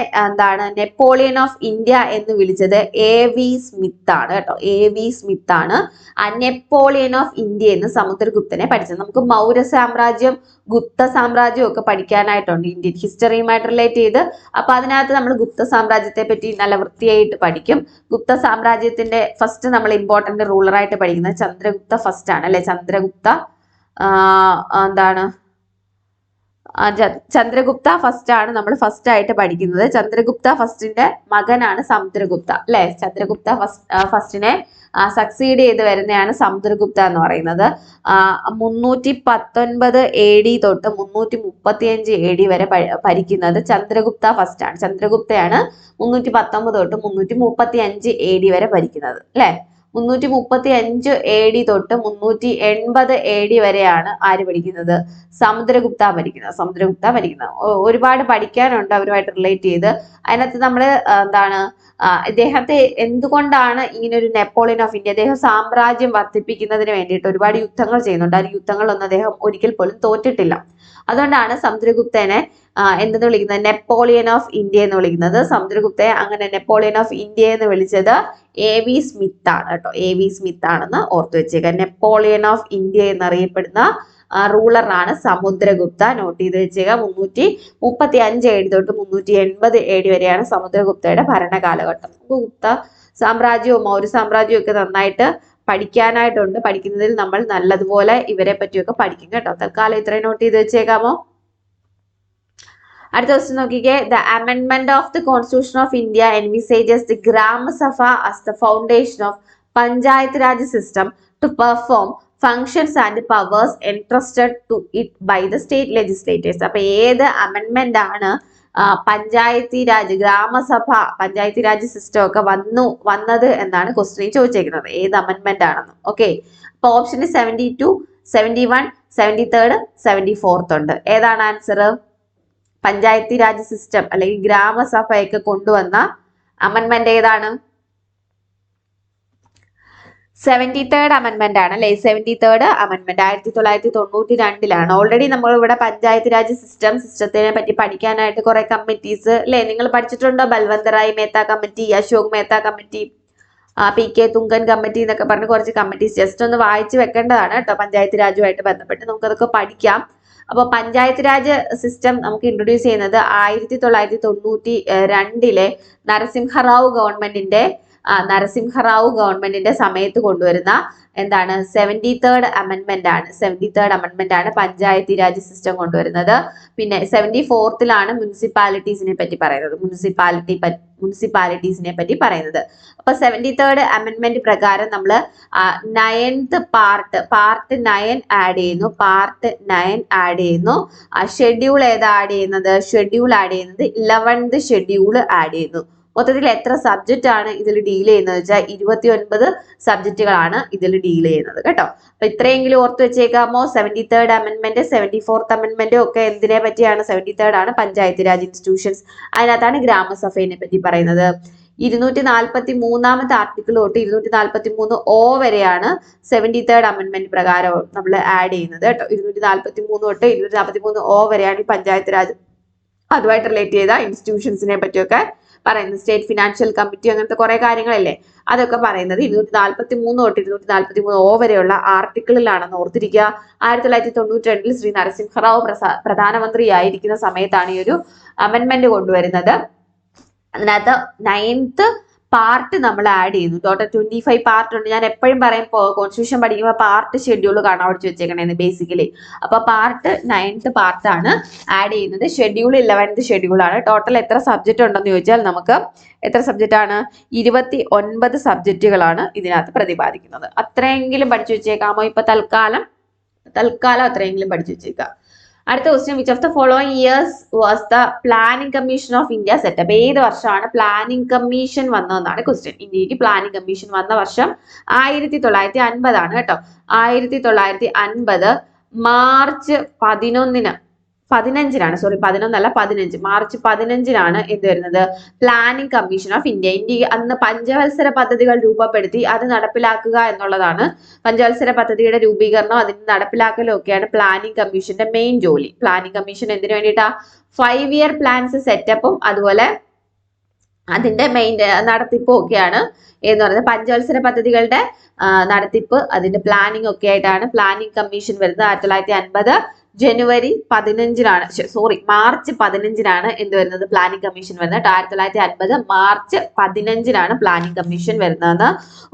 നെപ്പോളിയൻ ഓഫ് ഇന്ത്യ എന്ന് വിളിച്ചത് AV സ്മിത്ത് ആണ് കേട്ടോ. AV സ്മിത്ത് ആണ് നെപ്പോളിയൻ ഓഫ് ഇന്ത്യ എന്ന് സമുദ്രഗുപ്തനെ പഠിച്ചത്. നമുക്ക് മൗര്യ സാമ്രാജ്യം, ഗുപ്ത സാമ്രാജ്യം ഒക്കെ പഠിക്കാനായിട്ടുണ്ട് ഇന്ത്യൻ ഹിസ്റ്ററിയുമായിട്ട് റിലേറ്റ് ചെയ്ത്. അപ്പൊ അതിനകത്ത് നമ്മൾ ഗുപ്ത സാമ്രാജ്യത്തെ പറ്റി നല്ല വൃത്തിയായിട്ട് പഠിക്കും. ഗുപ്ത സാമ്രാജ്യത്തിന്റെ ഫസ്റ്റ് നമ്മൾ ഇമ്പോർട്ടന്റ് റൂളറായിട്ട് പഠിക്കുന്നത് ചന്ദ്രഗുപ്ത ഫസ്റ്റ് ആണ് അല്ലെ. ചന്ദ്രഗുപ്ത ഫസ്റ്റ് ആണ് നമ്മൾ ഫസ്റ്റ് ആയിട്ട് പഠിക്കുന്നത്. ചന്ദ്രഗുപ്ത ഫസ്റ്റിന്റെ മകനാണ് സമുദ്രഗുപ്ത അല്ലെ. ചന്ദ്രഗുപ്ത ഫസ്റ്റിനെ സക്സീഡ് ചെയ്ത് വരുന്നതാണ് സമുദ്രഗുപ്ത എന്ന് പറയുന്നത്. 319 AD തൊട്ട് 335 AD വരെ ഭരിക്കുന്നത് ചന്ദ്രഗുപ്ത ഫസ്റ്റ് ആണ്. ചന്ദ്രഗുപ്തയാണ് 319 തൊട്ട് 335 AD വരെ ഭരിക്കുന്നത് അല്ലെ. 335 AD തൊട്ട് 380 AD വരെയാണ് ആര് ഭരിക്കുന്നത്? സമുദ്രഗുപ്ത ഭരിക്കുന്നത്. ഒരുപാട് പഠിക്കാനുണ്ട് അവരുമായിട്ട് റിലേറ്റ് ചെയ്ത്. അതിനകത്ത് നമ്മൾ ഇദ്ദേഹത്തെ എന്തുകൊണ്ടാണ് ഇങ്ങനെ ഒരു നെപ്പോളിയൻ ഓഫ് ഇന്ത്യ, അദ്ദേഹം സാമ്രാജ്യം വർദ്ധിപ്പിക്കുന്നതിന് വേണ്ടിയിട്ട് ഒരുപാട് യുദ്ധങ്ങൾ ചെയ്യുന്നുണ്ട്. ആ യുദ്ധങ്ങളൊന്നും അദ്ദേഹം ഒരിക്കൽ പോലും തോറ്റിട്ടില്ല. അതുകൊണ്ടാണ് സമുദ്രഗുപ്തനെ എന്തെന്ന് വിളിക്കുന്നത്, നെപ്പോളിയൻ ഓഫ് ഇന്ത്യ എന്ന് വിളിക്കുന്നത്. സമുദ്രഗുപ്തയെ അങ്ങനെ നെപ്പോളിയൻ ഓഫ് ഇന്ത്യ എന്ന് വിളിച്ചത് AV സ്മിത്ത് ആണ് കേട്ടോ. AV സ്മിത്ത് ആണെന്ന് ഓർത്തു വെച്ചേക്കുക. നെപ്പോളിയൻ ഓഫ് ഇന്ത്യ എന്നറിയപ്പെടുന്ന റൂളറാണ് സമുദ്രഗുപ്ത. നോട്ട് ചെയ്ത് വെച്ചേക്കുക. 335 AD തൊട്ട് 380 AD വരെയാണ് സമുദ്രഗുപ്തയുടെ ഭരണകാലഘട്ടം. ഗുപ്ത സാമ്രാജ്യവും മൗര്യ സാമ്രാജ്യവും ഒക്കെ നന്നായിട്ട് പഠിക്കാനായിട്ടുണ്ട്. പഠിക്കുന്നതിൽ നമ്മൾ നല്ലതുപോലെ ഇവരെ പറ്റിയൊക്കെ പഠിക്കും കേട്ടോ. തൽക്കാലം ഇത്രയും നോട്ട് ചെയ്ത് വെച്ചേക്കാമോ? അടുത്ത ക്വസ്റ്റ്യൻ നോക്കിക്കേ. The amendment of the constitution of India envisages the grama sabha as the foundation of panchayat Raj system to perform functions and powers entrusted to it by the state legislators. അപ്പൊ ഏത് അമെൻഡ്മെന്റ് ആണ് പഞ്ചായത്തി രാജ് ഗ്രാമസഭ പഞ്ചായത്തി രാജ് സിസ്റ്റം ഒക്കെ വന്നത് എന്നാണ് question ചോദിച്ചേക്കുന്നത്. ഏത് amendment ആണെന്ന്. Okay, അപ്പൊ option 72, 71, 73, 74 ഉണ്ട്. ഏതാണ് ആൻസർ? പഞ്ചായത്തി രാജ് സിസ്റ്റം അല്ലെങ്കിൽ ഗ്രാമസഭയൊക്കെ കൊണ്ടുവന്ന അമെൻഡ്മെന്റ് ഏതാണ്? 73rd അമെൻഡ്മെന്റ് ആണ് അല്ലെ. 73rd അമെൻഡ്മെന്റ് 1992 ഓൾറെഡി നമ്മൾ ഇവിടെ പഞ്ചായത്ത് രാജ് സിസ്റ്റത്തിനെ പറ്റി പഠിക്കാനായിട്ട് കുറെ കമ്മിറ്റീസ് അല്ലെ നിങ്ങൾ പഠിച്ചിട്ടുണ്ടോ? Balwant Rai Mehta committee, Ashok Mehta committee, PK Thungon committee എന്നൊക്കെ പറഞ്ഞ് കുറച്ച് കമ്മിറ്റീസ് ജസ്റ്റ് ഒന്ന് വായിച്ചു വെക്കേണ്ടതാണ് കേട്ടോ. പഞ്ചായത്ത് രാജുമായിട്ട് ബന്ധപ്പെട്ട് നമുക്കതൊക്കെ പഠിക്കാം. അപ്പോൾ പഞ്ചായത്ത് രാജ് സിസ്റ്റം നമുക്ക് ഇൻട്രൊഡ്യൂസ് ചെയ്യുന്നത് 1992 നരസിംഹറാവു ഗവൺമെന്റിന്റെ സമയത്ത് കൊണ്ടുവരുന്ന എന്താണ് 73rd അമെൻഡ്മെന്റ് ആണ്. 73rd അമെൻഡ്മെന്റ് ആണ് പഞ്ചായത്തി രാജ് സിസ്റ്റം കൊണ്ടുവരുന്നത്. പിന്നെ 74th മുനിസിപ്പാലിറ്റീസിനെ പറ്റി പറയുന്നത്. മുനിസിപ്പാലിറ്റീസിനെ പറ്റി പറയുന്നത്. അപ്പൊ 73rd അമെൻഡ്മെന്റ് പ്രകാരം നമ്മൾ 9th പാർട്ട് 9 ആഡ് ചെയ്യുന്നു. ഷെഡ്യൂൾ ഏതാ ആഡ് ചെയ്യുന്നത്? 11th ഷെഡ്യൂൾ ആഡ് ചെയ്യുന്നു. മൊത്തത്തിൽ എത്ര സബ്ജക്റ്റ് ആണ് ഇതിൽ ഡീൽ ചെയ്യുന്നത് വെച്ചാൽ 29 സബ്ജക്റ്റുകളാണ് ഇതിൽ ഡീൽ ചെയ്യുന്നത് കേട്ടോ. അപ്പൊ ഇത്രയെങ്കിലും ഓർത്ത് വെച്ചേക്കാമോ? 73rd അമെൻഡ്മെന്റ് 74th അമെൻഡ്മെന്റ് ഒക്കെ എന്തിനെ പറ്റിയാണ്? 73rd ആണ് പഞ്ചായത്ത് രാജ് ഇൻസ്റ്റിറ്റ്യൂഷൻസ്. അതിനകത്താണ് ഗ്രാമസഭയെ പറ്റി പറയുന്നത്. 243 ആർട്ടിക്കിൾ തൊട്ട് 243 വരെയാണ് 73rd അമെൻഡ്മെന്റ് പ്രകാരം നമ്മൾ ആഡ് ചെയ്യുന്നത് കേട്ടോ. 243 തൊട്ട് 243 വരെയാണ് ഈ പഞ്ചായത്ത് രാജ് അതുമായിട്ട് റിലേറ്റ് ചെയ്ത ഇൻസ്റ്റിറ്റ്യൂഷൻസിനെ പറ്റിയൊക്കെ പറയുന്നത്. സ്റ്റേറ്റ് ഫിനാൻഷ്യൽ കമ്മിറ്റി അങ്ങനത്തെ കുറെ കാര്യങ്ങളല്ലേ അതൊക്കെ പറയുന്നത് 243 തൊട്ട് 243 വരെയുള്ള ആർട്ടിക്കിളിലാണെന്ന് ഓർത്തിരിക്കുക. 1992 ശ്രീ നരസിംഹറാവു പ്രധാനമന്ത്രിയായിരിക്കുന്ന സമയത്താണ് ഈ ഒരു അമെൻഡ്മെന്റ് കൊണ്ടുവരുന്നത്. അതിനകത്ത് 9th പാർട്ട് നമ്മൾ ആഡ് ചെയ്യുന്നു. ടോട്ടൽ 25 പാർട്ട് ഉണ്ട്. ഞാൻ എപ്പോഴും പറയും കോൺസ്റ്റിറ്റ്യൂഷൻ പഠിക്കുമ്പോൾ പാർട്ട് ഷെഡ്യൂൾ കാണാൻ പഠിച്ചു വെച്ചേക്കണേന്ന് ബേസിക്കലി. അപ്പൊ പാർട്ട് 9th പാർട്ടാണ് ആഡ് ചെയ്യുന്നത്. ഷെഡ്യൂൾ 11th ഷെഡ്യൂൾ ആണ്. ടോട്ടൽ എത്ര സബ്ജക്റ്റ് ഉണ്ടെന്ന് ചോദിച്ചാൽ നമുക്ക് എത്ര സബ്ജക്റ്റ് ആണ്? 29 സബ്ജക്റ്റുകളാണ് ഇതിനകത്ത് പ്രതിപാദിക്കുന്നത്. അത്രയെങ്കിലും പഠിച്ചു വെച്ചേക്കാമോ? ഇപ്പൊ തൽക്കാലം അത്രയെങ്കിലും പഠിച്ചു വെച്ചേക്കാം. അടുത്ത question, which of the following years was the planning commission of India setup? ഏത് വർഷമാണ് പ്ലാനിംഗ് കമ്മീഷൻ വന്നതെന്നാണ് ക്വസ്റ്റ്യൻ. ഇന്ത്യക്ക് പ്ലാനിംഗ് കമ്മീഷൻ വന്ന വർഷം 1950 ആണ് കേട്ടോ. 1950 മാർച്ച് 15 മാർച്ച് 15 എന്ത് വരുന്നത്? Planning commission of India. അന്ന് പഞ്ചവത്സര പദ്ധതികൾ രൂപപ്പെടുത്തി അത് നടപ്പിലാക്കുക എന്നുള്ളതാണ്. പഞ്ചവത്സര പദ്ധതിയുടെ രൂപീകരണം അതിന് നടപ്പിലാക്കലും ഒക്കെയാണ് പ്ലാനിംഗ് കമ്മീഷന്റെ മെയിൻ ജോലി. പ്ലാനിംഗ് കമ്മീഷൻ എന്തിനു വേണ്ടിയിട്ടാ? 5 year പ്ലാൻസ് സെറ്റപ്പും അതുപോലെ അതിന്റെ മെയിൻ നടത്തിപ്പും ഒക്കെയാണ് എന്ന് പറയുന്നത്. പഞ്ചവത്സര പദ്ധതികളുടെ നടത്തിപ്പ് അതിന്റെ പ്ലാനിംഗ് ഒക്കെ ആയിട്ടാണ് പ്ലാനിംഗ് കമ്മീഷൻ വരുന്നത്. 1950 മാർച്ച് 15 എന്ത് വരുന്നത്? പ്ലാനിംഗ് കമ്മീഷൻ വരുന്നത്. 1950 മാർച്ച് 15 പ്ലാനിംഗ് കമ്മീഷൻ വരുന്നതെന്ന്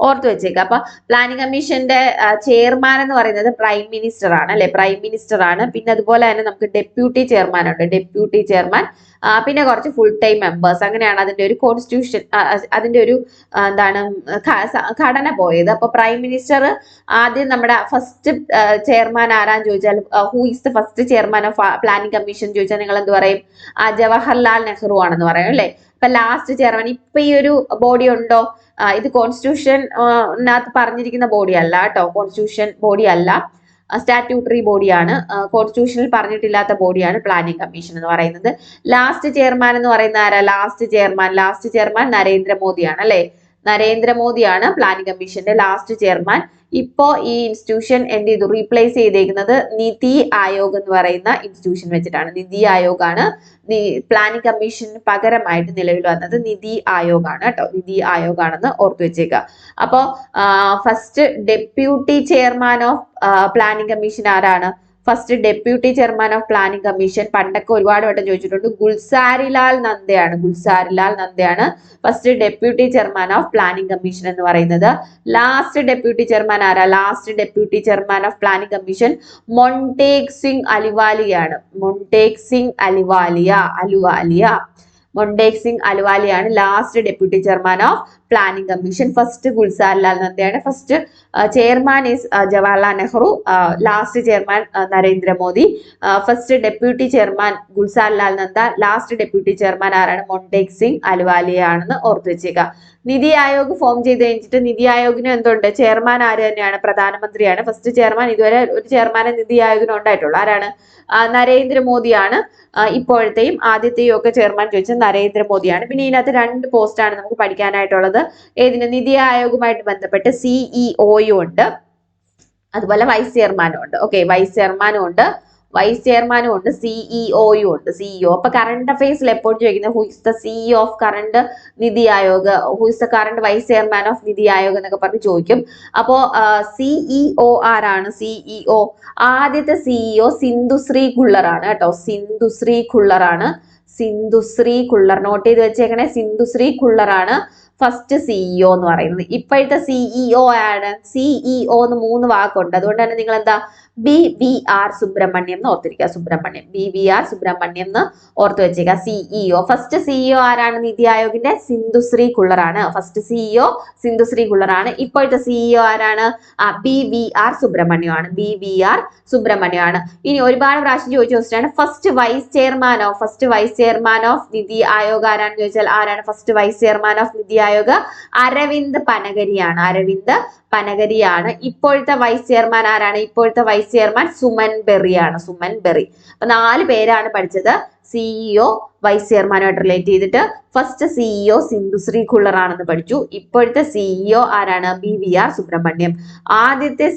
ഓർത്തു വെച്ചേക്കുക. അപ്പൊ പ്ലാനിംഗ് കമ്മീഷന്റെ ചെയർമാൻ എന്ന് പറയുന്നത് പ്രൈം മിനിസ്റ്റർ ആണ് അല്ലെ. പ്രൈം മിനിസ്റ്റർ ആണ്. പിന്നെ അതുപോലെ തന്നെ നമുക്ക് ഡെപ്യൂട്ടി ചെയർമാൻ ഉണ്ട്. ഡെപ്യൂട്ടി ചെയർമാൻ, പിന്നെ കുറച്ച് ഫുൾ ടൈം മെമ്പേഴ്സ്. അങ്ങനെയാണ് അതിന്റെ ഒരു കോൺസ്റ്റിറ്റ്യൂഷൻ അതിന്റെ ഒരു ഘടന പോയത്. അപ്പൊ പ്രൈം മിനിസ്റ്റർ ആദ്യം നമ്മുടെ ഫസ്റ്റ് ചെയർമാൻ ആരാന്ന് ചോദിച്ചാൽ who is the first chairman of planning commission ചോദിച്ചാൽ നിങ്ങൾ എന്ത് പറയും? ജവഹർലാൽ നെഹ്റു ആണെന്ന് പറയും അല്ലെ. ഇപ്പൊ ലാസ്റ്റ് ചെയർമാൻ ഇപ്പൊ ഈ ഒരു ബോഡി ഉണ്ടോ? ഇത് കോൺസ്റ്റിറ്റ്യൂഷനകത്ത് പറഞ്ഞിരിക്കുന്ന ബോഡി അല്ല കേട്ടോ. കോൺസ്റ്റിറ്റ്യൂഷൻ ബോഡി അല്ല, സ്റ്റാറ്റ്യൂട്ടറി ബോഡിയാണ്. കോൺസ്റ്റിറ്റ്യൂഷനിൽ പറഞ്ഞിട്ടില്ലാത്ത ബോഡിയാണ് പ്ലാനിംഗ് കമ്മീഷൻ എന്ന് പറയുന്നത്. ലാസ്റ്റ് ചെയർമാൻ എന്ന് പറയുന്ന ആരാ? ലാസ്റ്റ് ചെയർമാൻ നരേന്ദ്രമോദിയാണ് അല്ലെ. നരേന്ദ്രമോദിയാണ് പ്ലാനിംഗ് കമ്മീഷന്റെ ലാസ്റ്റ് ചെയർമാൻ. ഇപ്പോ ഈ ഇൻസ്റ്റിറ്റ്യൂഷൻ എന്ത് ചെയ്തു, റീപ്ലേസ് ചെയ്തേക്കുന്നത് നിതി ആയോഗ് എന്ന് പറയുന്ന ഇൻസ്റ്റിറ്റ്യൂഷൻ വെച്ചിട്ടാണ്. നിതി ആയോഗ് ആണ് പ്ലാനിംഗ് കമ്മീഷന് പകരമായിട്ട് നിലവിൽ വന്നത്. നിതി ആയോഗ് ആണ് കേട്ടോ, നിതി ആയോഗ് ആണെന്ന് ഓർത്തു വെച്ചേക്കുക. അപ്പോ first deputy chairman of planning commission ആരാണ്? First deputy chairman of planning commission പണ്ടൊക്കെ ഒരുപാട് വട്ടം ചോദിച്ചിട്ടുണ്ട്, ഗുൽസാരിലാൽ നന്ദയാണ്. ഗുൽസാരിലാൽ നന്ദയാണ് first deputy chairman of planning commission എന്ന് പറയുന്നത്. ലാസ്റ്റ് ഡെപ്യൂട്ടി ചെയർമാൻ ആരാ? Last deputy chairman of planning commission Montek Singh അലുവാലിയാണ്. മൊണ്ടേക് സിംഗ് അലുവാലിയ മൊണ്ടേക് സിംഗ് അലുവാലിയാണ് last deputy chairman of planning commission. First Gulzarilal നന്ദയാണ്. First chairman is Jawaharlal Nehru. Last chairman Narendra Modi. First deputy chairman Gulzarilal Nanda. Last deputy chairman ആരാണ്? മൊണ്ടേക് സിംഗ് അലുവാലിയ ആണെന്ന് ഓർത്തു വെച്ചേക്കുക. നിതി ആയോഗ് ഫോം ചെയ്ത് കഴിഞ്ഞിട്ട് നിതി ആയോഗിന് എന്തുണ്ട്? ചെയർമാൻ ആര് തന്നെയാണ്? പ്രധാനമന്ത്രിയാണ് ഫസ്റ്റ് ചെയർമാൻ. ഇതുവരെ ഒരു ചെയർമാനെ നിതി ആയോഗിന് ഉണ്ടായിട്ടുള്ളൂ. ആരാണ്? നരേന്ദ്രമോദിയാണ്. ഇപ്പോഴത്തെയും ആദ്യത്തെയും ഒക്കെ ചെയർമാൻ ചോദിച്ചത് നരേന്ദ്രമോദിയാണ്. പിന്നെ ഇതിനകത്ത് 2 പോസ്റ്റാണ് നമുക്ക് പഠിക്കാനായിട്ടുള്ളത്. ഏതിന്? നിതി ആയോഗുമായിട്ട് ബന്ധപ്പെട്ട് സിഇഒയും ഉണ്ട്, അതുപോലെ വൈസ് ചെയർമാനും ഉണ്ട്. ഓക്കെ, വൈസ് ചെയർമാനും ഉണ്ട്, സിഇഒയും ഉണ്ട്. സിഇഒ അപ്പൊ കറണ്ട് അഫയേഴ്സിൽ എപ്പോഴും ചോദിക്കുന്നത് who is the CEO of current NITI Aayog, who is the current vice chairman of NITI Aayog എന്നൊക്കെ പറഞ്ഞ് ചോദിക്കും. അപ്പോ സിഇഒ ആരാണ്? സിഇഒ ആദ്യത്തെ സിഇഒ സിന്ധുശ്രീ ഖുള്ളർ ആണ് കേട്ടോ. സിന്ധുശ്രീ ഖുള്ളർ നോട്ട് ചെയ്ത് വെച്ചേക്കണേ. സിന്ധുശ്രീ ഖുള്ളർ ആണ് ഫസ്റ്റ് സിഇഒ എന്ന് പറയുന്നത്. ഇപ്പോഴത്തെ സിഇഒ ആണ്. സിഇഒ എന്ന് 3 വാക്കുണ്ട്, അതുകൊണ്ട് തന്നെ നിങ്ങൾ എന്താ BVR സുബ്രഹ്മണ്യം എന്ന് ഓർത്തിരിക്കുക. BVR സുബ്രഹ്മണ്യം എന്ന് ഓർത്തു വെച്ചേക്കുക. സിഇഒ ഫസ്റ്റ് സിഇഒ ആരാണ്? നിതി ആയോഗിന്റെ സിന്ധുശ്രീ ഖുള്ളർ ആണ്. ഫസ്റ്റ് സിഇഒ സിന്ധുശ്രീ ഖുള്ളർ ആണ്. ഇപ്പോഴത്തെ സിഇഒ ആരാണ്? BVR സുബ്രഹ്മണ്യം ആണ്. ഇനി ഒരുപാട് പ്രാവശ്യം ചോദിച്ച question, first vice chairman of NITI Aayog ആരാണെന്ന് ചോദിച്ചാൽ ആരാണ് first vice chairman of NITI Aayog? Arvind പനഗരിയാണ്. ഇപ്പോഴത്തെ വൈസ് ചെയർമാൻ ആരാണ്? ഇപ്പോഴത്തെ വൈസ് ചെയർമാൻ സുമൻ ബെറിയാണ്. അപ്പൊ 4 പേരാണ് പഠിച്ചത്. സിഇഒ വൈസ് ചെയർമാനുമായിട്ട് റിലേറ്റ് ചെയ്തിട്ട് ഫസ്റ്റ് സിഇഒ സിന്ധുശ്രീ ഖുള്ളർ ആണെന്ന് പഠിച്ചു. ഇപ്പോഴത്തെ സിഇഒ ആരാണ്? BVR സുബ്രഹ്മണ്യം. ആദ്യത്തെ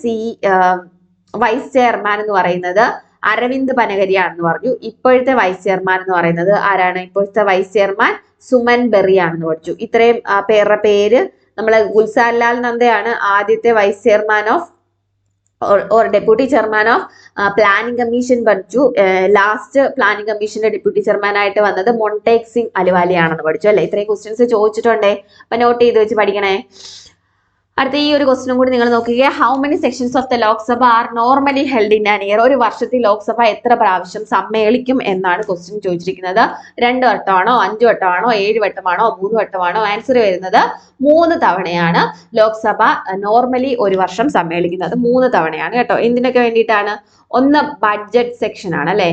വൈസ് ചെയർമാൻ എന്ന് പറയുന്നത് അരവിന്ദ് പനഗരിയാണെന്ന് പറഞ്ഞു. ഇപ്പോഴത്തെ വൈസ് ചെയർമാൻ എന്ന് പറയുന്നത് ആരാണ്? ഇപ്പോഴത്തെ വൈസ് ചെയർമാൻ സുമൻ ബെറി ആണെന്ന് പഠിച്ചു. ഇത്രയും പേരുടെ പേര് നമ്മള്. ഗുൽസാരിലാൽ നന്ദയാണ് ആദ്യത്തെ vice chairman of or deputy chairman of planning commission പഠിച്ചു. ലാസ്റ്റ് പ്ലാനിംഗ് കമ്മീഷന്റെ ഡെപ്യൂട്ടി ചെയർമാൻ ആയിട്ട് വന്നത് മൊണ്ടേക് സിംഗ് അലുവാലിയാണെന്ന് പഠിച്ചു അല്ലെ. ഇത്രയും ക്വസ്റ്റ്യൻസ് ചോദിച്ചിട്ടുണ്ടേ, അപ്പൊ നോട്ട് ചെയ്ത് വെച്ച് പഠിക്കണേ. അടുത്ത ഈ ഒരു ക്വസ്റ്റ്യനും കൂടി നിങ്ങൾ നോക്കുക. How many sections of the Lok Sabha R normally held in an year? ഒരു വർഷത്തിൽ ലോക്സഭ എത്ര പ്രാവശ്യം സമ്മേളിക്കും എന്നാണ് ക്വസ്റ്റ്യൻ ചോദിച്ചിരിക്കുന്നത്. 2 വട്ടമാണോ, 5 വട്ടമാണോ, 7 വട്ടമാണോ, 3 വട്ടമാണോ? ആൻസർ വരുന്നത് 3 തവണയാണ് ലോക്സഭ നോർമലി ഒരു വർഷം സമ്മേളിക്കുന്നത്. 3 തവണയാണ് കേട്ടോ. എന്തിനൊക്കെ വേണ്ടിയിട്ടാണ്? ഒന്ന് ബഡ്ജറ്റ് സെക്ഷൻ ആണ് അല്ലെ.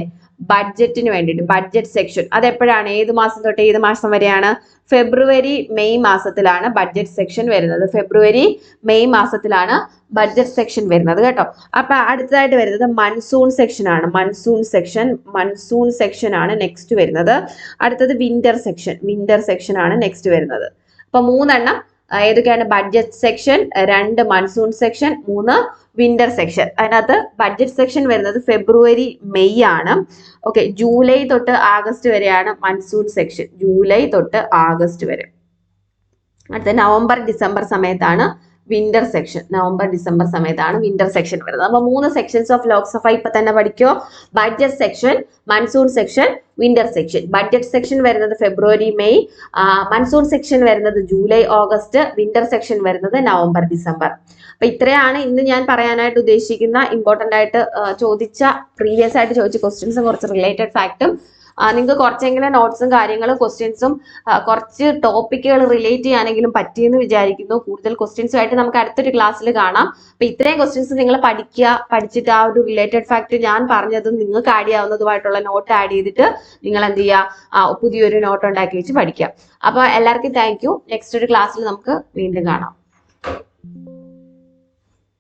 ബഡ്ജറ്റിന് വേണ്ടിയിട്ട് ബഡ്ജറ്റ് സെക്ഷൻ അതെപ്പോഴാണ്? ഏത് മാസം തൊട്ട് ഏത് മാസം വരെയാണ്? ഫെബ്രുവരി മെയ് മാസത്തിലാണ് ബഡ്ജറ്റ് സെക്ഷൻ വരുന്നത്. ഫെബ്രുവരി മെയ് മാസത്തിലാണ് ബഡ്ജറ്റ് സെക്ഷൻ വരുന്നത് കേട്ടോ. അപ്പൊ അടുത്തതായിട്ട് വരുന്നത് മൺസൂൺ സെക്ഷൻ ആണ്. മൺസൂൺ സെക്ഷൻ ആണ് നെക്സ്റ്റ് വരുന്നത്. അടുത്തത് വിന്റർ സെക്ഷൻ ആണ് നെക്സ്റ്റ് വരുന്നത്. അപ്പൊ 3 എണ്ണം ഏതൊക്കെയാണ്? Budget section, 2 monsoon section, 3 winter section. അതിനകത്ത് ബഡ്ജറ്റ് സെക്ഷൻ വരുന്നത് ഫെബ്രുവരി മെയ് ആണ്. ഓക്കെ, ജൂലൈ തൊട്ട് ആഗസ്റ്റ് വരെയാണ് മൺസൂൺ സെക്ഷൻ. ജൂലൈ തൊട്ട് ആഗസ്റ്റ് വരെ. അടുത്ത നവംബർ ഡിസംബർ സമയത്താണ് വിന്റർ സെക്ഷൻ. വിന്റർ സെക്ഷൻ വരുന്നത്. അപ്പൊ 3 സെക്ഷൻസ് ഓഫ് ലോക്സഭ ഇപ്പൊ തന്നെ പഠിക്കോ. Budget section, monsoon section, winter section. Budget section വരുന്നത് ഫെബ്രുവരി മെയ്, മൺസൂൺ സെക്ഷൻ വരുന്നത് ജൂലൈ ഓഗസ്റ്റ്, വിന്റർ സെക്ഷൻ വരുന്നത് നവംബർ ഡിസംബർ. അപ്പൊ ഇത്രയാണ് ഇന്ന് ഞാൻ പറയാനായിട്ട് ഉദ്ദേശിക്കുന്ന ഇമ്പോർട്ടന്റ് ആയിട്ട് പ്രീവിയസ് ആയിട്ട് ചോദിച്ച ക്വസ്റ്റ്യൻസും കുറച്ച് റിലേറ്റഡ് ഫാക്റ്റും. നിങ്ങൾക്ക് കുറച്ചെങ്കിലും നോട്ട്സും കാര്യങ്ങളും ക്വസ്റ്റ്യൻസും കുറച്ച് ടോപ്പിക്കുകൾ റിലേറ്റ് ചെയ്യാനെങ്കിലും പറ്റിയെന്ന് വിചാരിക്കുന്നു. കൂടുതൽ ക്വസ്റ്റ്യൻസുമായിട്ട് നമുക്ക് അടുത്തൊരു ക്ലാസ്സിൽ കാണാം. അപ്പൊ ഇത്രയും ക്വസ്റ്റ്യൻസ് നിങ്ങൾ പഠിച്ചിട്ട് ആ ഒരു റിലേറ്റഡ് ഫാക്ട് ഞാൻ പറഞ്ഞതും നിങ്ങൾക്ക് ആഡ് ചെയ്യാവുന്നതുമായിട്ടുള്ള നോട്ട് ആഡ് ചെയ്തിട്ട് നിങ്ങൾ എന്ത് ചെയ്യുക, പുതിയൊരു നോട്ട് ഉണ്ടാക്കി വെച്ച് പഠിക്കുക. അപ്പൊ എല്ലാവർക്കും താങ്ക് യു. നെക്സ്റ്റ് ഒരു ക്ലാസ്സിൽ നമുക്ക് വീണ്ടും കാണാം.